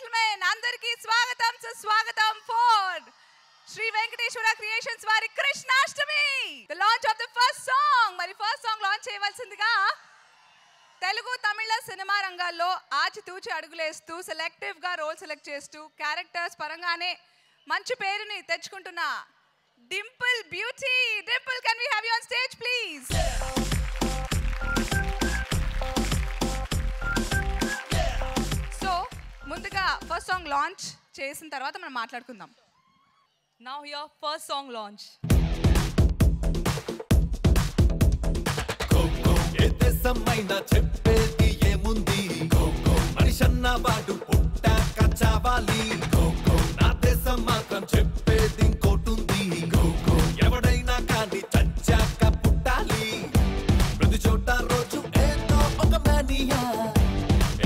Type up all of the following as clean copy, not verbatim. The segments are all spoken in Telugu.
gentlemen, andariki swagatam suswagatam for Sri Venkateshwara Creations vari Krishnashtami, the launch of the first song. Mari first song launch cheyavalsindiga Telugu Tamil cinema rangallo ఆచితూచి అడుగులేస్తూ సెలెక్టివ్ గా రోల్ సెలెక్ట్ చేస్తూ క్యారెక్టర్స్ పరంగానే మంచి పేరుని తెచ్చుకుంటున్న Dimple beauty. Dimple, can we have you on stage please? So ముందుగా ఫస్ట్ సాంగ్ లాంచ్ చేసిన తర్వాత మనం మాట్లాడుకుందాం. Now your first song launch. ఏదేశమైనా చెప్పేది ఏముంది, మనిషన్న వాడు పుట్టాక చావాలి. నా దేశం మాత్రం చెప్పేది ఇంకోటుంది, ఎవడైనా కానీ చచ్చాక పుట్టాలి. ప్రతి చోట రోజు ఏదో ఒక మానియా,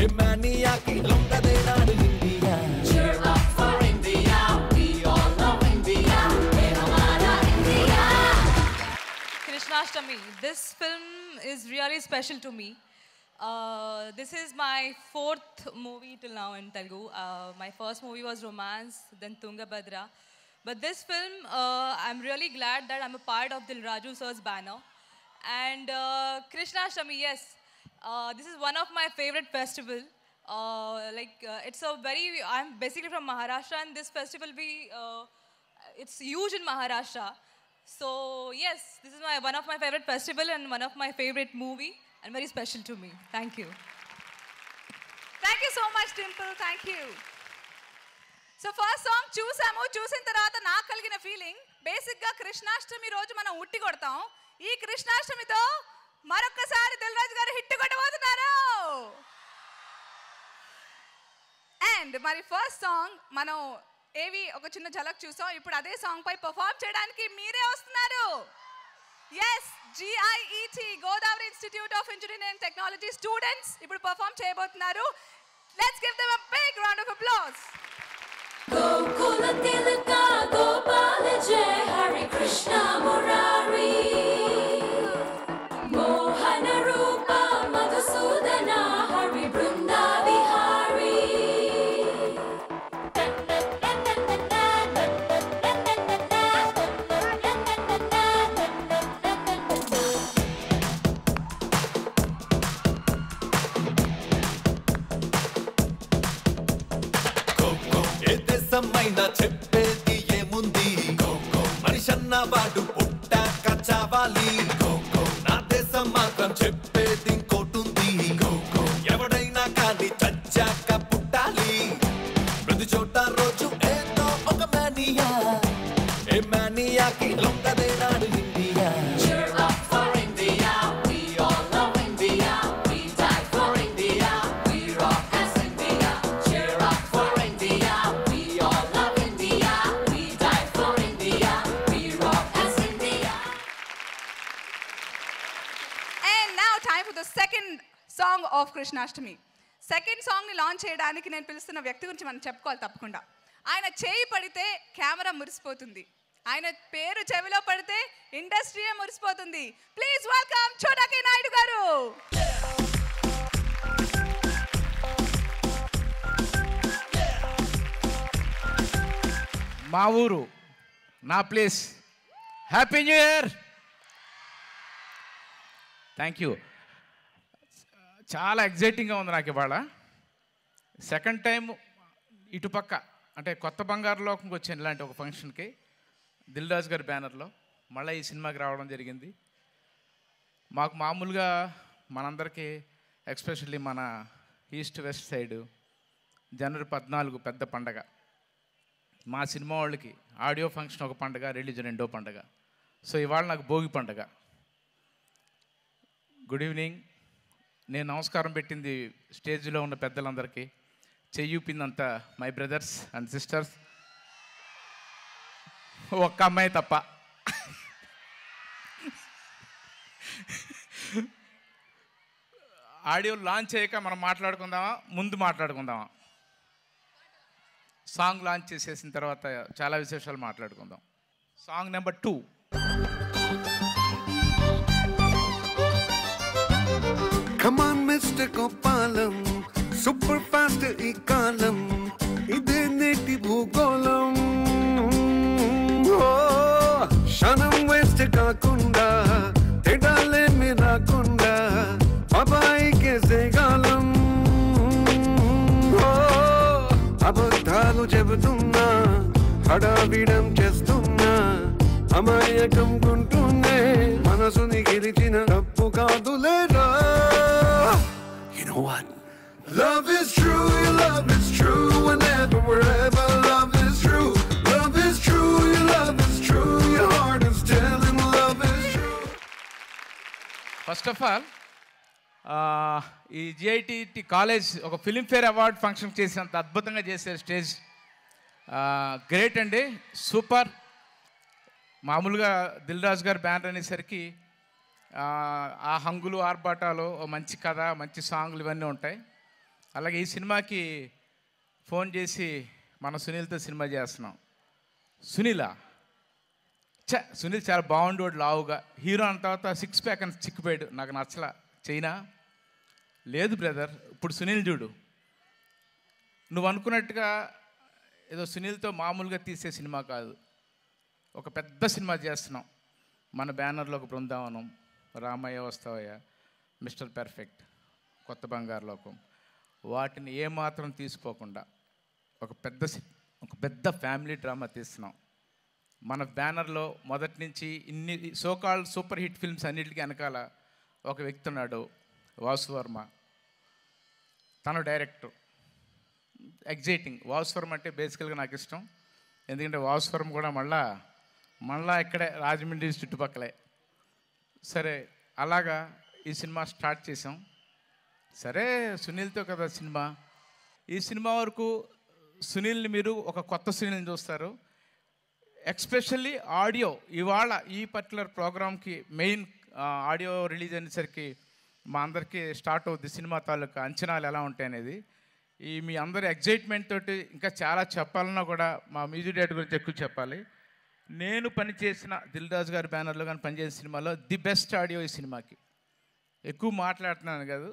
ఏ మానియాకి లొంగదేనాడు India. Cheer up for India, we all love India, hey hamara India. Krishnashtami, this film is really special to me. This is my 4th movie till now in Telugu. My first movie was Romance, then Tungabhadra. But this film, I'm really glad that I'm a part of Dil Raju sir's banner. And Krishnashtami, yes, this is one of my favorite festival. It's a very, I'm basically from Maharashtra, and this festival it's huge in Maharashtra. So yes, this is one of my favorite festival and one of my favorite movie and very special to me. Thank you. Thank you so much Dimple, thank you. So first song చూసిన తర్వాత నాకు కలిగిన ఫీలింగ్, బేసిక్ గా కృష్ణాష్టమి రోజు మనం ఉట్టి కొడతాం. ఈ కృష్ణాష్టమితో మరొకసారి దిల్ రాజు గారు హిట్ కొట్టబోతున్నారు. అండ్ మరి ఫస్ట్ సాంగ్ మనం ఏవి ఒక చిన్న ఝలక్ చూసాం. ఇప్పుడు అదే సాంగ్ పై పర్ఫార్మ్ చేయడానికి మీరే వస్తున్నారు. Yes, GIET Godavari institute of engineering and technology students ఇప్పుడు పర్ఫార్మ్ చేయబోతున్నారు. Let's give them a big round of applause. Gokula Tilaka Gopala Jai Hare Krishna Murari Mohana Rupa Madhusudana Hari Brunda Vihari. ఏదేశమైనా చెప్పేది ఏముంది, మనిషన్న వాడు పుట్టాక చావాలి. నా దేశం మాత్రం చెప్పేది ఇంకోటుంది, ఎవడైనా కానీ చచ్చాక పుట్టాలి. ప్రతి చోట రోజు ఏదో ఒక మానియా, ఏ మానియాకి లొంగదేనాడు India. Cheer up for India, we all love India, we die for India, we rock as India. Cheer up for India, we all love India, we die for India, we rock as India. And now time for the second song of Krishnashtami. Second song ని లాంచ్ చేయడానికి నేను పిలుస్తున్న వ్యక్తి గురించి మనం చెప్పుకోవాలి తప్పకుండా. ఆయన చేయి పడితే కెమెరా మురిసిపోతుంది, ఆయన పేరు చెవిలో పడితే ఇండస్ట్రీయే మురిసిపోతుంది. ప్లీజ్ వెల్కమ్ చోటా కే నాయుడు గారు. మా ఊరు, నా place. Happy new year. Thank you. చాలా ఎగ్జైటింగ్గా ఉంది నాకు ఇవాళ. సెకండ్ టైం ఇటుపక్క అంటే కొత్త బంగారు లోకంకి వచ్చాను ఇలాంటి ఒక ఫంక్షన్కి, దిల్ రాజు గారి బ్యానర్లో మళ్ళీ ఈ సినిమాకి రావడం జరిగింది. మాకు మామూలుగా మనందరికీ ఎస్పెషల్లీ మన ఈస్ట్ వెస్ట్ సైడు జనవరి 14 పెద్ద పండగ. మా సినిమా వాళ్ళకి ఆడియో ఫంక్షన్ ఒక పండగ, రిలీజ్ రెండో పండగ. సో ఇవాళ నాకు భోగి పండగ. Good evening. నేను నమస్కారం పెట్టింది స్టేజ్లో ఉన్న పెద్దలందరికీ, చెయ్యూపిందంతా మై బ్రదర్స్ అండ్ సిస్టర్స్, ఒక్క అమ్మాయి తప్ప. ఆడియో లాంచ్ చేయక మనం మాట్లాడుకుందామా, ముందు మాట్లాడుకుందామా? సాంగ్ లాంచ్ చేసేసిన తర్వాత చాలా విశేషాలు మాట్లాడుకుందాం. Song number 2. Come on, Mr. Gopalam, super fast ఈ కాలం ఇదే నేటి భూగోళం క్షణం వేస్ట్ కాకుండా తేడాలేమి రాకుండా బాబాయి కేసేగాలం అబద్ధాలు చెబుతున్నా హడావిడం చేస్తున్నా అమాయకం కొంటూనే మనసుని గెలిచిన తప్పు కాదులేరా. You know what? Love is true, your love is true, whenever, wherever, love is true. Love is true, your love is true, your heart is telling love is true. First of all ఈ జిఐటి కాలేజ్ ఒక ఫిలింఫేర్ అవార్డ్ ఫంక్షన్ చేసినంత అద్భుతంగా చేశారు స్టేజ్. గ్రేట్ అండి, సూపర్. మామూలుగా దిల్ రాజు గారి బ్యానర్ అనేసరికి ఆ హంగులు ఆర్భాటాలు, మంచి కథ, మంచి సాంగ్లు ఇవన్నీ ఉంటాయి. అలాగే ఈ సినిమాకి ఫోన్ చేసి మన సునీల్తో సినిమా చేస్తున్నాం. సునీలా సునీల్ చాలా బాగుండేవాడు, లావుగా. హీరో అన్న తర్వాత సిక్స్ ప్యాక్ అని చిక్కిపోయాడు. నాకు నచ్చలా. చైనా లేదు బ్రదర్, ఇప్పుడు సునీల్ చూడు. నువ్వు అనుకున్నట్టుగా ఏదో సునీల్తో మామూలుగా తీసే సినిమా కాదు, ఒక పెద్ద సినిమా చేస్తున్నాం. మన బ్యానర్లో ఒక బృందావనం, రామయ్య వస్తావయ్య, మిస్టర్ పర్ఫెక్ట్, కొత్త బంగారు లోకం, వాటిని ఏమాత్రం తీసుకోకుండా ఒక పెద్ద ఫ్యామిలీ డ్రామా తీస్తున్నాం. మన బ్యానర్లో మొదటి నుంచి ఇన్ని సోకాల్డ్ సూపర్ హిట్ ఫిల్మ్స్ అన్నిటికీ వెనకాల ఒక వ్యక్తి ఉన్నాడు, వాసు వర్మ. తను డైరెక్టర్. ఎగ్జైటింగ్. వాసు వర్మ అంటే బేసికల్గా నాకు ఇష్టం, ఎందుకంటే వాసు వర్మ కూడా మళ్ళా ఇక్కడే రాజమండ్రి చుట్టుపక్కలే. సరే, అలాగా ఈ సినిమా స్టార్ట్ చేసాం. సరే, సునీల్తో కదా సినిమా. ఈ సినిమా వరకు సునీల్ని మీరు ఒక కొత్త సునీల్ని చూస్తారు. ఎక్స్పెషల్లీ ఆడియో, ఇవాళ ఈ పర్టికులర్ ప్రోగ్రామ్కి మెయిన్ ఆడియో రిలీజ్ అనేసరికి మా అందరికీ స్టార్ట్ అవుద్ది సినిమా తాలూకా అంచనాలు ఎలా ఉంటాయి అనేది. ఈ మీ అందరి ఎగ్జైట్మెంట్ తోటి ఇంకా చాలా చెప్పాలన్నా కూడా మా మ్యూజిక్ డైరెక్టర్ గురించి ఎక్కువ చెప్పాలి. నేను పనిచేసిన దిల్ రాజు గారి బ్యానర్లో కానీ పనిచేసిన సినిమాలో ది బెస్ట్ ఆడియో ఈ సినిమాకి. ఎక్కువ మాట్లాడుతున్నాను కాదు,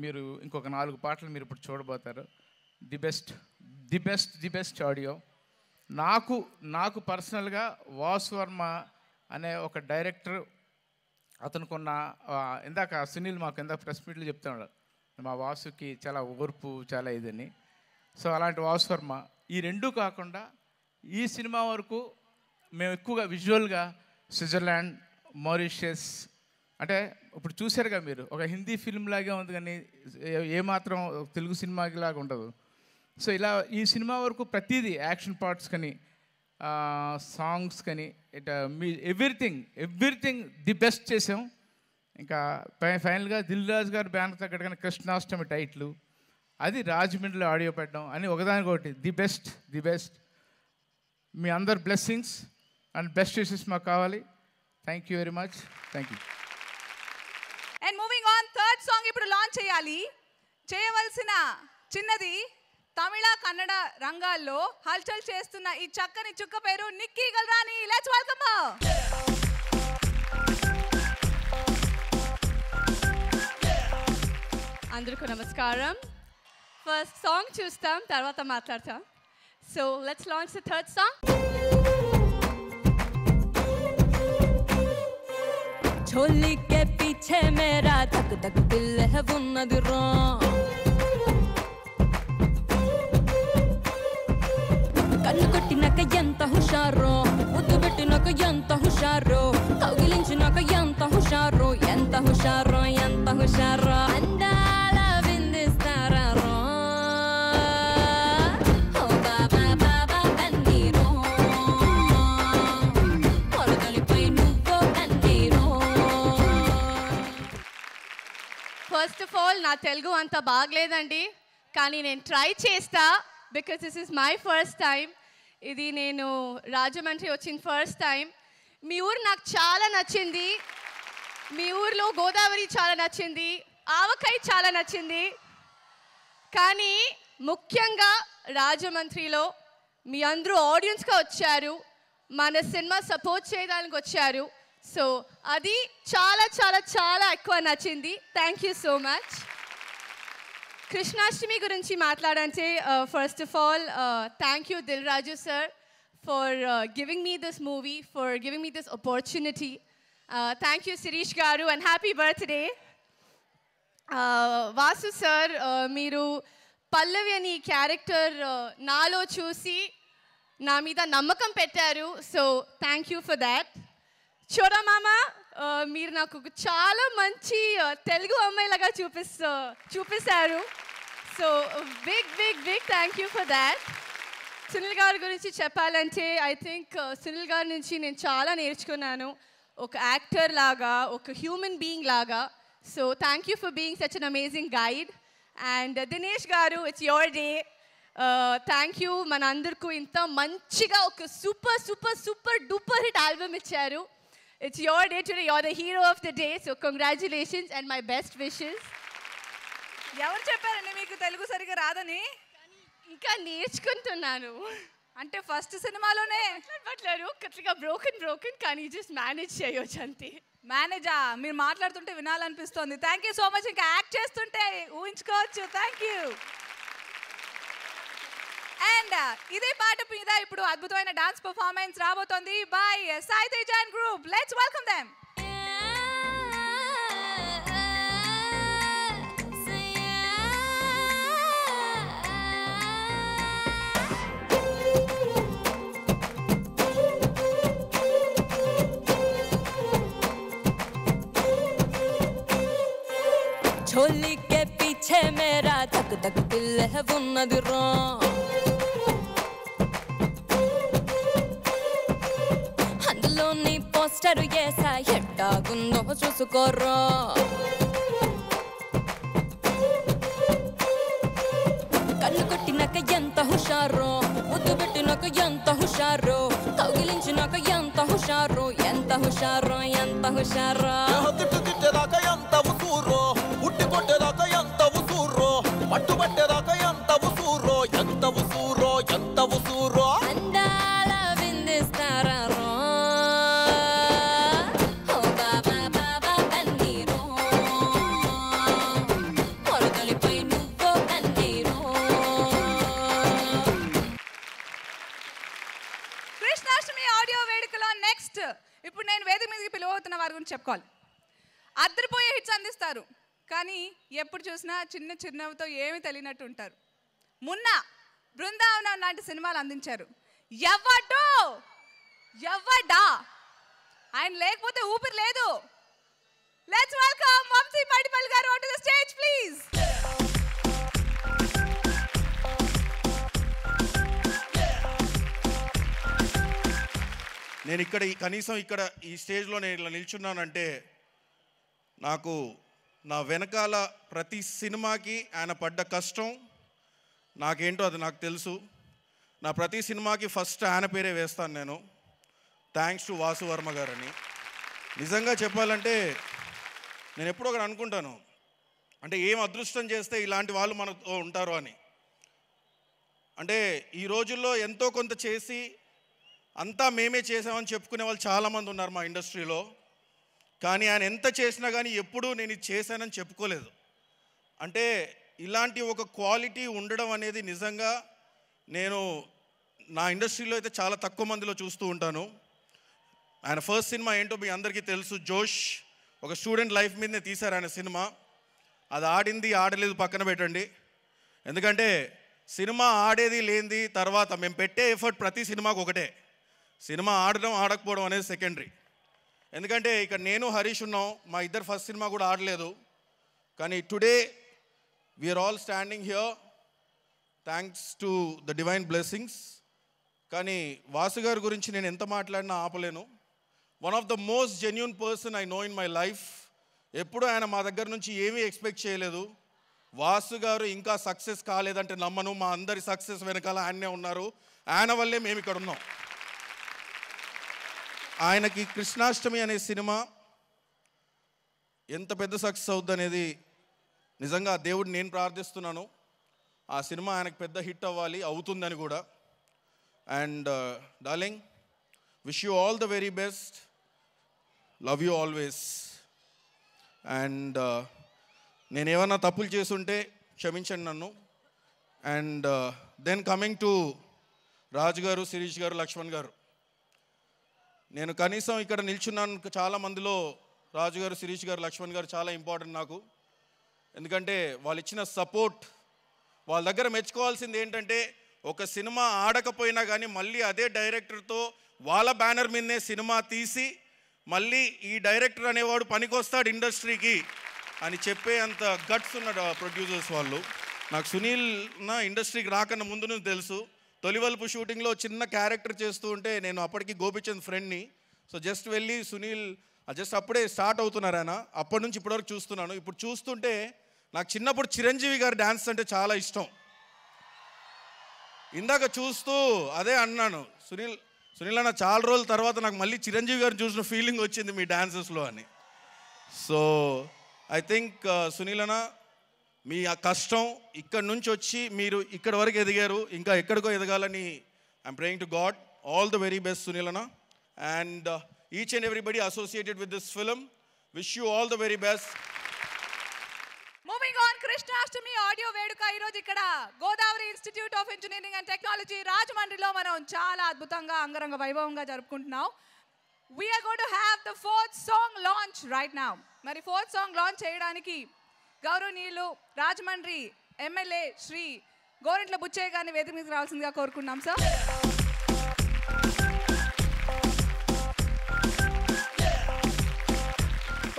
మీరు ఇంకొక 4 పాటలు మీరు ఇప్పుడు చూడబోతారు. The best audio. నాకు పర్సనల్గా వాసు వర్మ అనే ఒక డైరెక్టర్, అతనుకున్న ఇందాక సునీల్ మాకు ఇందాక ప్రెస్ మీట్లో చెప్తున్నాడు మా వాసుకి చాలా ఓర్పు, చాలా ఇదని. సో అలాంటి వాసు వర్మ. ఈ రెండూ కాకుండా ఈ సినిమా వరకు మేము ఎక్కువగా విజువల్గా స్విట్జర్లాండ్, మారిషియస్, అంటే ఇప్పుడు చూసారుగా మీరు, ఒక హిందీ ఫిల్మ్ లాగే ఉంది కానీ ఏమాత్రం తెలుగు సినిమాలాగా ఉండదు. సో ఇలా ఈ సినిమా వరకు ప్రతిదీ యాక్షన్ పార్ట్స్ కానీ సాంగ్స్ కానీ మీ ఎవ్రీథింగ్ ది బెస్ట్ చేసాం. ఇంకా ఫైనల్గా దిల్ రాజు గారి బ్యానర్ తగ్గట్టుగా కృష్ణాష్టమి టైటిల్, అది రాజమండ్రిలో ఆడియో పెట్టడం అని ఒకదానికొకటి ది బెస్ట్. మీ అందరు బ్లెస్సింగ్స్ అండ్ బెస్ట్ విషెస్ మాకు కావాలి. Thank you very much. Thank you. And moving on, third song ఇప్పుడు లాంచ్ చేయవలసిన చిన్నది. తమిళ, కన్నడ రంగాల్లో హల్చల్ చేస్తున్న ఈ చక్కని చుక్క పేరు Nikki Galrani. Let's welcome her. అందరికీ నమస్కారం. ఫస్ట్ సాంగ్ చూస్తాం, తర్వాత మాట్లాడతాం. So let's launch the third song. झोली के पीछे मेरा धक धक दिल है वो नजरों కన్ను కొట్టినాక ఎంత హుషారో, ముద్దు పెట్టినాక ఎంత హుషారో, కౌగిలించినాక ఎంత హుషారో, ఎంత హుషారో, ఎంత హుషారో, అందాల విందిస్తారా రో. ఓ బాబా బాబా కన్నీరో, పొరగలిపై నువ్వో కన్నీరో. ఫస్ట్ ఆఫ్ ఆల్, నా తెలుగు అంత బాగలేదండి, కానీ నేను ట్రై చేస్తా. Because this is my first time. ఇది నేను రాజమండ్రి వచ్చిన ఫస్ట్ టైం. మీ ఊరు నాకు చాలా నచ్చింది. మీ ఊర్లో గోదావరి చాలా నచ్చింది, ఆవకాయ చాలా నచ్చింది. కానీ ముఖ్యంగా రాజమండ్రిలో మీ అందరూ ఆడియన్స్గా వచ్చారు, మన సినిమా సపోర్ట్ చేయడానికి వచ్చారు. సో అది చాలా చాలా చాలా ఎక్కువ నచ్చింది. Thank you so much. Krishnashtami గురించి మాట్లాడంటే first of all thank you Dil Raju sir for giving me this movie, for giving me this opportunity. Thank you Sirish garu and happy birthday. Vasu sir, మీరు పల్లవి అని క్యారెక్టర్ నాలో చూసి నా మీద నమ్మకం పెట్టారు. So thank you for that. Chota మామ, మీరు నాకు చాలా మంచి తెలుగు అమ్మాయిలాగా చూపిస్తారు. So big big big thank you for that. Sunil గారి గురించి చెప్పాలంటే ఐ థింక్ సునీల్ గారి నుంచి నేను చాలా నేర్చుకున్నాను, ఒక యాక్టర్ లాగా, ఒక హ్యూమన్ బీయింగ్ లాగా. So thank you for being such an amazing guide. And Dinesh garu, it's your day. Thank you, మన అందరికీ ఇంత మంచిగా ఒక super super super duper hit album ఇచ్చారు. It's your day today. You're the hero of the day. So congratulations and my best wishes. ఎవరు చెప్పారండి మీకు తెలుగు సరిగా రాదని? ఇంకా నేర్చుకుంటున్నాను. అంటే ఫస్ట్ సినిమాలోనే మాట్లాడలేరు, కొద్దిగా బ్రోకెన్ కానీ జస్ట్ మేనేజ్ చేయొచ్చు అంతే. మేనేజా? మీరు మాట్లాడుతుంటే వినాలనిపిస్తోంది. Thank you so much. ఇంకా యాక్ట్ చేస్తుంటే ఊహించుకోవచ్చు. Thank you. అండ్ ఇదే పాట మీద ఇప్పుడు అద్భుతమైన డాన్స్ పర్ఫార్మెన్స్ రాబోతోంది by Sai Teja and group. Let's welcome them. झोली के पीछे मेरा धक धक दिल है वो नजरों అందులోని పోస్టర్ ఏసా ఎట్టాగుందో చూసుకోర్రో కన్ను కొట్టినాక ఎంత హుషారో ముద్దు పెట్టినాక ఎంత హుషారో కౌగిలించినాక ఎంత హుషారో ఎంత హుషారో ఎంత హుషారో తిట్టేదాకా ఎంత ఉసూరో ఉట్టి కొట్టేదాకా ఎంత ఉసూరో పట్టు పట్టేదాకా ఎంత ఉసూరో ఎంత ఉసూరో ఎంత ఉసూరో అందాల విందిస్తారా కృష్ణాష్టమి ఆడియో వేడుకలో నెక్స్ట్ ఇప్పుడు నేను వేదిక మీదకి పిలువవుతున్న వారి గురించి చెప్పుకోవాలి. అద్దరిపోయే హిట్స్ అందిస్తారు, కానీ ఎప్పుడు చూసినా చిన్న చిరునవ్వుతో ఏమీ తెలియనట్టు ఉంటారు. మొన్న బృందావనం లాంటి సినిమాలు అందించారు. ఎవడా ఆయన లేకపోతే ఊపిరి లేదు. లెట్స్ వెల్కమ్ వంశీ పడిపల్లి గారు on to the stage please. నేను ఇక్కడ కనీసం ఇక్కడ ఈ స్టేజ్లో నేను ఇలా నిల్చున్నానంటే నాకు నా వెనకాల ప్రతి సినిమాకి ఆయన పడ్డ కష్టం నాకేంటో అది నాకు తెలుసు. నా ప్రతి సినిమాకి ఫస్ట్ ఆయన పేరే వేస్తాను నేను. థ్యాంక్స్ టు వాసు వర్మ గారని. నిజంగా చెప్పాలంటే నేను ఎప్పుడో ఒకటి అనుకుంటాను, అంటే ఏం అదృష్టం చేస్తే ఇలాంటి వాళ్ళు మనతో ఉంటారు అని. అంటే ఈ రోజుల్లో ఎంతో కొంత చేసి అంతా మేమే చేసామని చెప్పుకునే వాళ్ళు చాలామంది ఉన్నారు మా ఇండస్ట్రీలో. కానీ ఆయన ఎంత చేసినా కానీ ఎప్పుడూ నేను ఇది చేశానని చెప్పుకోలేదు. అంటే ఇలాంటి ఒక క్వాలిటీ ఉండడం అనేది నిజంగా నేను నా ఇండస్ట్రీలో అయితే చాలా తక్కువ మందిలో చూస్తూ ఉంటాను. ఆయన ఫస్ట్ సినిమా ఏంటో మీ అందరికీ తెలుసు, జోష్. ఒక స్టూడెంట్ లైఫ్ మీదనే తీశారు ఆయన సినిమా. అది ఆడింది ఆడలేదు పక్కన పెట్టండి, ఎందుకంటే సినిమా ఆడేది లేనిది తర్వాత మేము పెట్టే ఎఫర్ట్ ప్రతి సినిమాకు ఒకటే. సినిమా ఆడడం ఆడకపోవడం అనేది సెకండరీ. ఎందుకంటే ఇక్కడ నేను హరీష్ ఉన్నాం, మా ఇద్దరు ఫస్ట్ సినిమా కూడా ఆడలేదు. కానీ today we're all standing here thanks to the divine blessings. కానీ వాసు గారి గురించి నేను ఎంత మాట్లాడినా ఆపలేను. One of the most genuine person I know in my life. ఎప్పుడు ఆయన మా దగ్గర నుంచి ఏమీ ఎక్స్పెక్ట్ చేయలేదు. వాసు గారు ఇంకా సక్సెస్ కాలేదంటే నమ్మను. మా అందరి సక్సెస్ వెనకాల ఆయనే ఉన్నారు. ఆయన వల్లే మేము ఇక్కడ ఉన్నాం. ఆయనకి కృష్ణాష్టమి అనే సినిమా ఎంత పెద్ద సక్సెస్ అవుద్ది అనేది నిజంగా దేవుడిని నేను ప్రార్థిస్తున్నాను. ఆ సినిమా ఆయనకు పెద్ద హిట్ అవ్వాలి, అవుతుందని కూడా. And darling, wish you all the very best. Love you always. And నేనేమన్నా తప్పులు చేసుంటే క్షమించండి నన్ను. అండ్ దెన్ కమింగ్ టు రాజు గారు, శిరీష్ గారు, లక్ష్మణ్ గారు, నేను కనీసం ఇక్కడ నిల్చున్నాను చాలా మందిలో రాజు గారు, శిరీష్ గారు, లక్ష్మణ్ గారు చాలా ఇంపార్టెంట్ నాకు. ఎందుకంటే వాళ్ళు ఇచ్చిన సపోర్ట్, వాళ్ళ దగ్గర మెచ్చుకోవాల్సింది ఏంటంటే ఒక సినిమా ఆడకపోయినా కానీ మళ్ళీ అదే డైరెక్టర్తో వాళ్ళ బ్యానర్ మీదనే సినిమా తీసి మళ్ళీ ఈ డైరెక్టర్ అనేవాడు పనికొస్తాడు ఇండస్ట్రీకి అని చెప్పే అంత గట్స్ ఉన్న ప్రొడ్యూసర్స్ వాళ్ళు. నాకు సునీల్ నా ఇండస్ట్రీకి రాకన్నా ముందు నుంచి తెలుసు. తొలివల్పు షూటింగ్లో చిన్న క్యారెక్టర్ చేస్తూ ఉంటే నేను అప్పటికి గోపిచంద్ ఫ్రెండ్ని. సో జస్ట్ వెళ్ళి సునీల్ జస్ట్ అప్పుడే స్టార్ట్ అవుతున్నారు ఆయన, అప్పటి నుంచి ఇప్పటివరకు చూస్తున్నాను. ఇప్పుడు చూస్తుంటే నాకు చిన్నప్పుడు చిరంజీవి గారి డ్యాన్స్ అంటే చాలా ఇష్టం. ఇందాక చూస్తూ అదే అన్నాను, సునీల్ అన్న చాలా రోజుల తర్వాత నాకు మళ్ళీ చిరంజీవి గారిని చూసిన ఫీలింగ్ వచ్చింది మీ డాన్సెస్లో అని. సో ఐ థింక్ సునీల్ అన్న మీ ఆ కష్టం ఇక్కడ నుంచి వచ్చి మీరు ఇక్కడ వరకు ఎదిగారు, ఇంకా ఎక్కడికో ఎదగాలని I'm praying to God. All the very best Sunil అన్న. And each and everybody associated with this film, wish you all the very best. Moving on, Krishnashtami audio వేడుక ఈరోజు ఇక్కడ Godavari institute of engineering and technology రాజమండ్రిలో మనం చాలా అద్భుతంగా అంగరంగ వైభవంగా జరుపుకుంటున్నాం. We're going to have the 4th song launch right now. మరి 4th సాంగ్ లాంచ్ చేయడానికి గౌరవనీయులు రాజమండ్రి ఎమ్మెల్యే శ్రీ గోరింట్ల బుచ్చయ్య గారిని వేదిక మీదకి రావాల్సిందిగా కోరుకున్నాం sir.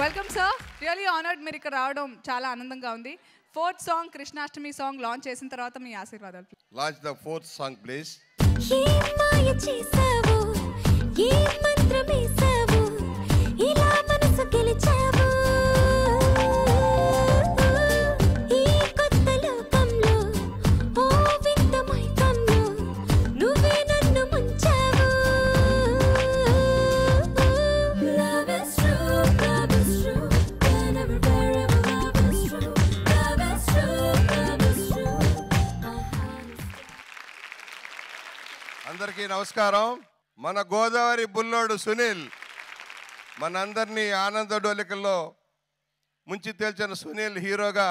Welcome sir, really honoured మీరు ఇక్కడ రావడం చాలా ఆనందంగా ఉంది. 4th song Krishnashtami song launch చేసిన తర్వాత మీ ఆశీర్వాదాలు. Launch the 4th song please. ఏ మాయ చేసావు, ఏ మంత్రమేసావు, ఇలా మనసు గెలిచావు, ఈ కొత్త లోకంలో ఓ వింత మైకంలో నువ్వే నన్ను ముంచావు. Love is true, love is true, whenever, wherever, love is true, love is true, love is true. అందరికీ నమస్కారం. మన గోదావరి బుల్లోడు సునీల్ మనందరినీ ఆనంద డోలికల్లో ముంచి తేల్చిన సునీల్ హీరోగా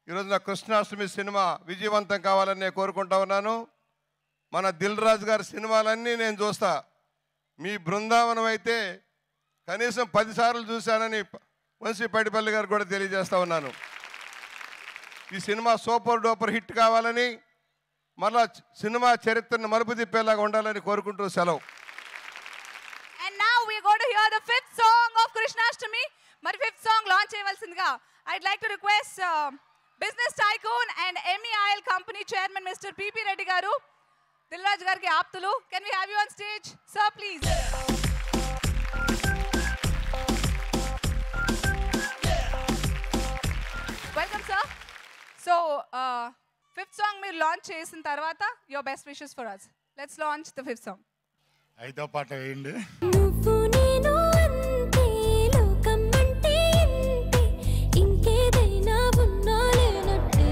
ఈరోజున కృష్ణాష్టమి సినిమా విజయవంతం కావాలని నేను కోరుకుంటా ఉన్నాను. మన దిల్ రాజు గారి సినిమాలన్నీ నేను చూస్తా. మీ బృందావనం అయితే కనీసం 10 సార్లు చూశానని వంశీ పడిపల్లి గారు కూడా తెలియజేస్తా ఉన్నాను. ఈ సినిమా సూపర్ డూపర్ హిట్ కావాలని, మళ్ళా సినిమా చరిత్రను మలుపు తిప్పేలాగా ఉండాలని కోరుకుంటూ సెలవు. And now we are going to hear the 5th song of Krishnashtami. మరి 5th song launch చేయవలసిందిగా I'd like to request business tycoon and MEIL company chairman Mr. PP Reddy garu, Dilraj gariki aaptulu. Can we have you on stage, sir, please? Welcome, sir. So 5th song మీరు లాంచ్ చేసిన తర్వాత your best wishes for us. Let's launch the 5th song. ఐదో పాట వేయండి. నువ్వు నేను అంతే, లోకం అంటే ఇంతే, ఇంకేదైనా ఉన్నా లేనట్టే,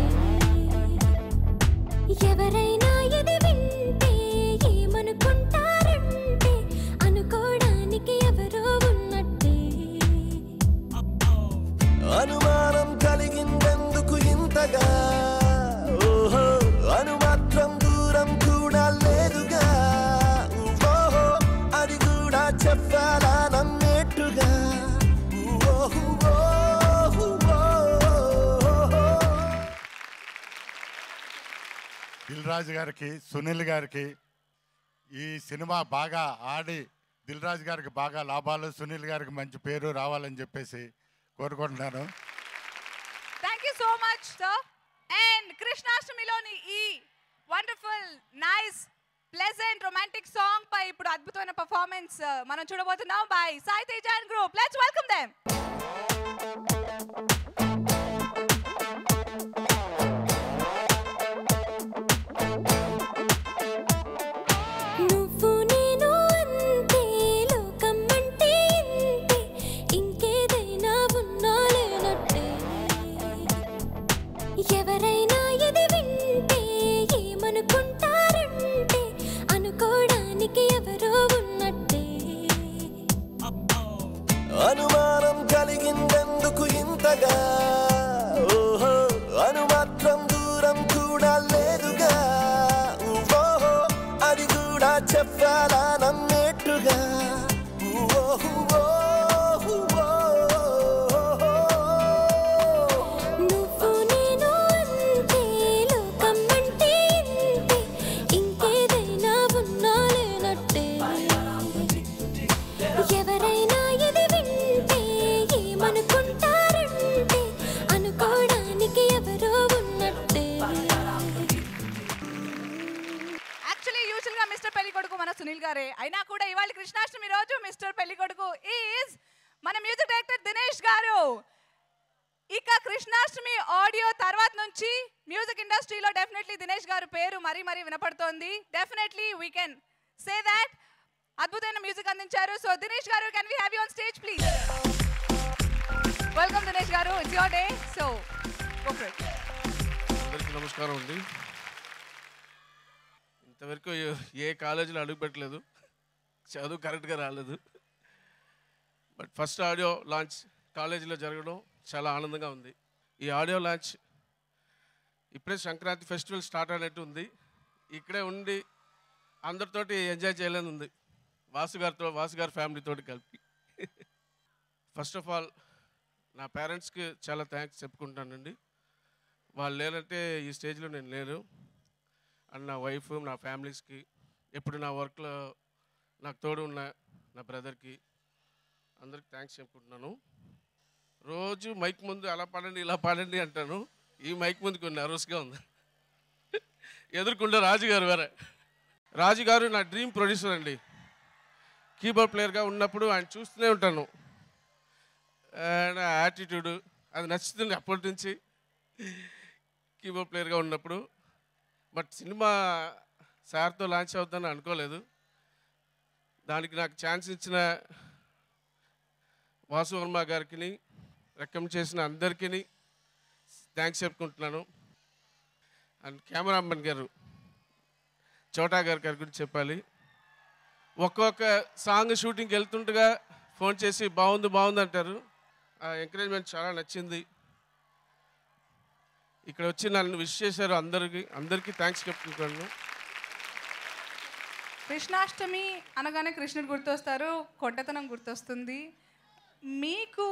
ఎవరైనా ఇది వింటే ఏమనుకుంటారంటే అనుకోవడానికి ఎవరో ఉన్నట్టే. అనుమానం కలిగిందెందుకు ఇంతగా, ఓహో అనుమాత్రం దూరం కూడా లేదుగా, ఓహో అది కూడా చెప్పాలా నమ్మేట్టుగా, ఓహో దిల్ రాజు గారికి, సునీల్ గారికి ఈ సినిమా బాగా ఆడి దిల్ రాజు గారికి బాగా లాభాలు, సునీల్ గారికి మంచి పేరు రావాలని చెప్పేసి కోరుకుంటున్నాను. Thank you so much, sir. And కృష్ణాష్టమిలోని ఈ wonderful, nice, pleasant, romantic song పై ఇప్పుడు అద్భుతమైన పర్ఫార్మెన్స్ మనం చూడబోతున్నాం by Sai Teja and group. Let's welcome them. నువ్వు నేను అంతే, లోకం అంటే ఇంతే, ఇంకేదైనా ఉన్నా లేనట్టే, ఎవరైనా ఇది వింటే ఏమనుకుంటారంటే అనుకోవడానికి ఎవరో ఉన్నట్టే. అనుమానం కలిగిందెందుకు చెప్పాలా నమ్మేట్టుగా నువ్వు నేను అంతే లోకమ్మంటే ఇంతే ఇంకేదైనా ఉన్నా లేనట్టే ఎవరైనా ఇది వింటే ఏమనుకుంటారంటే అనుకోవడానికి ఎవరో ఉన్నట్టే యాక్చువల్లీ యూజువల్ గా మిస్టర్ పెళ్లికొడుకు మన సునీల్ గారే అయినా కూడా ఇవాళ కృష్ణాష్టమి రోజు మిస్టర్ పెళ్లికొడుకు ఈజ్ మన మ్యూజిక్ డైరెక్టర్ దినేష్ గారు. ఇక కృష్ణాష్టమి ఆడియో తర్వాత నుంచి మ్యూజిక్ ఇండస్ట్రీలో డెఫినెట్లీ దినేష్ గారు పేరు మరీ మరీ వినపడుతోంది. Definitely we can say that. అద్భుతమైన మ్యూజిక్ అందించారు. So Dinesh garu, can we have you on stage please? Welcome Dinesh garu, it's your day. So go for it. అందరికీ నమస్కారం అండి. ఇంతవరకు ఏ కాలేజీలో అడుగు పెట్టలేదు, చదువు కరెక్ట్గా రాలేదు. బట్ ఫస్ట్ ఆడియో లాంచ్ కాలేజీలో జరగడం చాలా ఆనందంగా ఉంది. ఈ ఆడియో లాంచ్ ఇప్పుడే సంక్రాంతి ఫెస్టివల్ స్టార్ట్ అయినట్టు ఉంది. ఇక్కడే ఉండి అందరితోటి ఎంజాయ్ చేయాలని ఉంది, వాసు గారి ఫ్యామిలీతో కలిపి. ఫస్ట్ ఆఫ్ ఆల్ నా పేరెంట్స్కి చాలా థ్యాంక్స్ చెప్పుకుంటానండి. వాళ్ళు లేనంటే ఈ స్టేజ్లో నేను లేను. అండ్ నా వైఫ్, నా ఫ్యామిలీస్కి, ఎప్పుడు నా వర్క్లో నాకు తోడు ఉన్న నా బ్రదర్కి అందరికి థ్యాంక్స్ చెప్పుకుంటున్నాను. రోజు మైక్ ముందు అలా పాడండి ఇలా పాడండి అంటాను. ఈ మైక్ ముందు కొన్ని నర్వస్గా ఉంది. ఎదుర్కొంటే రాజుగారు వేరే. రాజుగారు నా డ్రీమ్ ప్రొడ్యూసర్ అండి. కీబోర్డ్ ప్లేయర్గా ఉన్నప్పుడు ఆయన చూస్తూనే ఉంటాను. నా యాటిట్యూడ్ అది నచ్చుతుంది అప్పటి నుంచి కీబోర్డ్ ప్లేయర్గా ఉన్నప్పుడు. బట్ సినిమా సార్తో లాంచ్ అవుతుందని అనుకోలేదు. దానికి నాకు ఛాన్స్ ఇచ్చిన వాసు వర్మ గారికి, రికమెండ్ చేసిన అందరికీ థ్యాంక్స్ చెప్పుకుంటున్నాను. అండ్ కెమెరామెన్ గారు చోటా గారి గురించి చెప్పాలి. ఒక్కొక్క సాంగ్ షూటింగ్కి వెళ్తుండగా ఫోన్ చేసి బాగుంది అంటారు. ఆ ఎంకరేజ్మెంట్ చాలా నచ్చింది. ఇక్కడ వచ్చి నన్ను విష్ చేశారు. అందరికీ థ్యాంక్స్ చెప్పుకుంటున్నాను. కృష్ణాష్టమి అనగానే కృష్ణుడు గుర్తొస్తారు, కొంటతనం గుర్తొస్తుంది. మీకు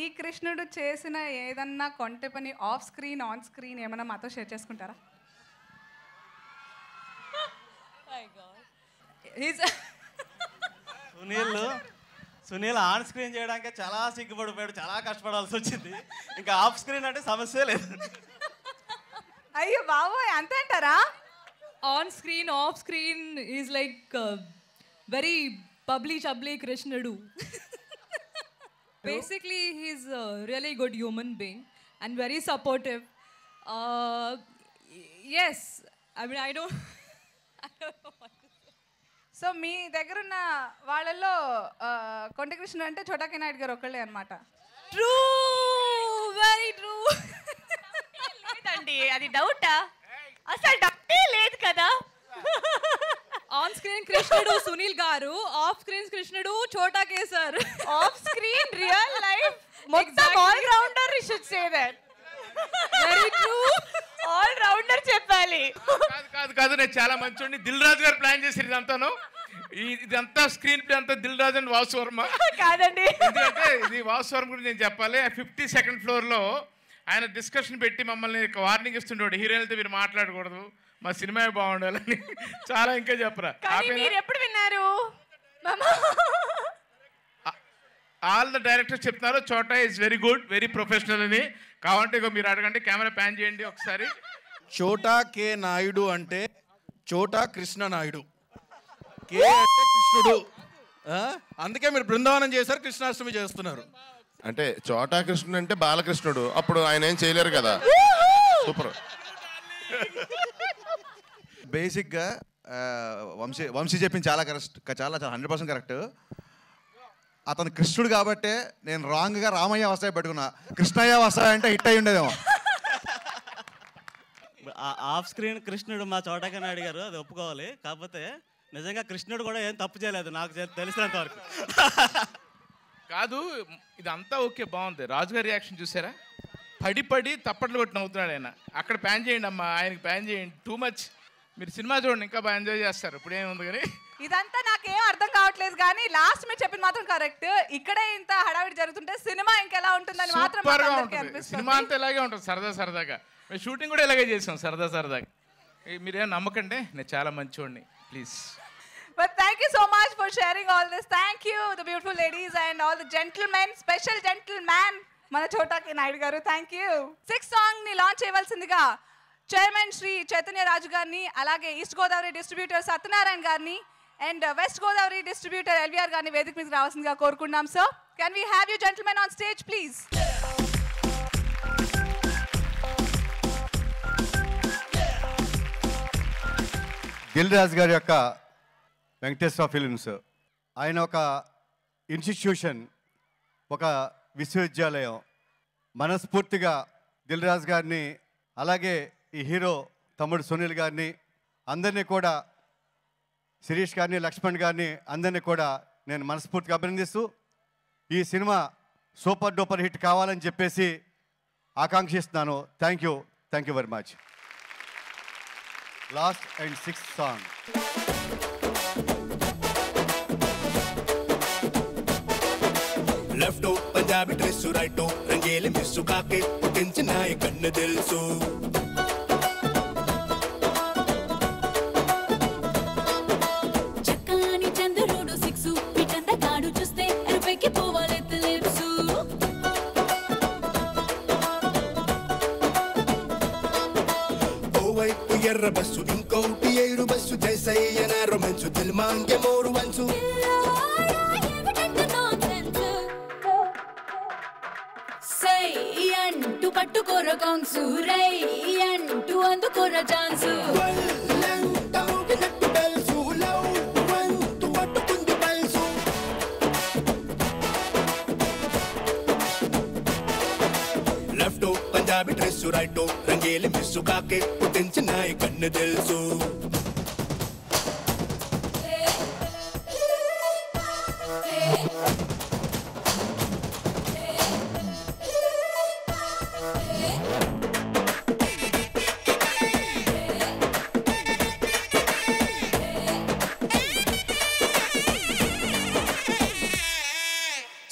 ఈ కృష్ణుడు చేసిన ఏదన్నా కొంటె పని ఆఫ్ స్క్రీన్, ఆన్ స్క్రీన్ ఏమన్నా మాతో షేర్ చేసుకుంటారా? సునీల్ ఆన్ స్క్రీన్ చేయడానికి చాలా సిగ్గుపడిపోయాడు, చాలా కష్టపడాల్సి వచ్చింది. ఇంకా ఆఫ్ స్క్రీన్ అంటే సమస్య లేదు. అయ్యో బాబోయ్, అంతే అంటారా? On screen, off screen is like very bubbly chubbly Krishnadu. Basically, he's a really good human being and very supportive. Yes, I mean, I don't know what to say. So మీ దగ్గర ఉన్న వాళ్ళల్లో కొండ కృష్ణ అంటే చోటాకి నాయుడు గారు ఒక్కళ్ళే అనమాట. True, very true. లేదండి, అది డౌటా? అసలు డౌటే లేదు కదా. ఆన్ స్క్రీన్ కృష్ణుడు సునీల్ గారు, ఆఫ్ స్క్రీన్ కృష్ణుడు చోటా కేసర్. ఆఫ్ స్క్రీన్ రియల్ లైఫ్ మొత్తం all rounder, you should say that. Very true, all rounder చెప్పాలి. కాదు నేను చాలా మంచోడిని. దిల్ రాజు గారు ప్లాన్ చేశారు ఇదంతాను. ఇదంతా స్క్రీన్ ప్లే అంతా దిల్ రాజు అండ్ వాసు వర్మ కాదండి. ఎందుకంటే ఇది వాసు వర్మ గురించి నేను చెప్పాలి. 52nd ఫ్లోర్లో ఆయన డిస్కషన్ పెట్టి మమ్మల్ని వార్నింగ్ ఇస్తుండేవాడు, హీరోయిన్లతో మీరు మాట్లాడకూడదు, మా సినిమా బాగుండాలని. చాలా ఇంకా చెప్పరా. మీరు ఎప్పుడు విన్నారు? ఆల్ ద డైరెక్టర్స్ చెప్తున్నారు చోటా is very good, very professional అని. కావాలంటే మీరు అడగండి, కెమెరా ప్యాన్ చేయండి ఒకసారి. చోటా కే నాయుడు అంటే చోటా కృష్ణ నాయుడు, కే అంటే కృష్ణుడు. అందుకే మీరు బృందావనం చేశారు, కృష్ణాష్టమి చేస్తున్నారు. అంటే చోటా కృష్ణుడు అంటే బాలకృష్ణుడు, అప్పుడు ఆయన ఏం చేయలేరు కదా. సూపర్. బేసిక్గా వంశీ చెప్పింది చాలా కరెక్ట్, చాలా 100% కరెక్ట్. అతను కృష్ణుడు కాబట్టే నేను రాంగ్గా రామయ్య వస్తాయి పెట్టుకున్నా. కృష్ణయ్య వస్తాయి అంటే హిట్ అయి ఉండేదేమో. ఆఫ్ స్క్రీన్ కృష్ణుడు మా చోటా నాయుడు గారు, అది ఒప్పుకోవాలి. కాకపోతే నిజంగా కృష్ణుడు కూడా ఏం తప్పు చేయలేదు నాకు తెలిసినంత వరకు. కాదు, ఇదంతా ఓకే, బాగుంది. రాజుగారి రియాక్షన్ చూసారా? పడి తప్పట్లు కొట్టి నవ్వుతున్నాడు ఆయన. అక్కడ ప్యాన్ చేయండి అమ్మా, ఆయనకి ప్యాన్ చేయండి. Too much. మీరు సినిమా చూడండి, ఇంకా బాగా ఎంజాయ్ చేస్తారు. ఇప్పుడు ఏముంది కానీ ఇదంతా నాకేం అర్థం కావట్లేదు, కానీ లాస్ట్ మీరు చెప్పిన మాత్రం కరెక్ట్. ఇక్కడే ఇంత హడావిడి జరుగుతుంటే సినిమా ఇంకెలా ఉంటుందని మాత్రం సూపర్గా మాకు అందరికీ ఉంటుంది. అనిపిస్తుంది. సినిమా అంతా ఇలాగే ఉంటుంది, సరదాగా. మేము షూటింగ్ కూడా ఇలాగే చేసాం, సరదాగా. మీరేం నమ్మకండి, నేను చాలా మంచివాడిని, please. But thank you so much for sharing all this. Thank you, the beautiful ladies and all the gentlemen, special gentleman, మన చోటాకి Naidu garu. Thank you. 6th song ని లాంచ్ చేయవలసిందిగా చైర్మన్ శ్రీ చైతన్య రాజు గారిని, అలాగే ఈస్ట్ గోదావరి డిస్ట్రిబ్యూటర్ సత్యనారాయణ గారిని and west Godavari distributor LVR గారిని వేదిక మీదకి రావాల్సిందిగా కోరుకుంటున్నాం. So can we have you gentlemen on stage please? Dil Raju గారి యొక్క వెంకటేశ్వర ఫిలిమ్స్, ఆయన ఒక ఇన్స్టిట్యూషన్, ఒక విశ్వవిద్యాలయం. మనస్ఫూర్తిగా దిల్ రాజు గారిని, అలాగే ఈ హీరో తమ్ముడు సునీల్ గారిని, అందరినీ కూడా, శిరీష్ గారిని, లక్ష్మణ్ గారిని, అందరినీ కూడా నేను మనస్ఫూర్తిగా అభినందిస్తూ ఈ సినిమా సూపర్ డూపర్ హిట్ కావాలని చెప్పేసి ఆకాంక్షిస్తున్నాను. Thank you very much. Last and 6th song. Left Punjabi dress, right రంగేలి మిస్సు కాకే పుట్టించిన కన్ను తెలుసు. చక్కని చంద్రుడు 6 పిటందగాడు చూస్తే ఎరుపెక్కి పోవాలెత్త లేప్సు. ఓవైపు ఎర్ర బస్సు, ఇంకోటి ఏడు బస్సు, జైసయ్యన రొమాన్సు, దిల్మాంగే మోరు వంచు. సై అంటూ పట్టుకోర కాంగ్సు, రై అంటూ అందుకోర chance. Left Punjabi dress, right రంగేలి మిస్సు కాకే పుట్టించిన కన్ను తెలుసు.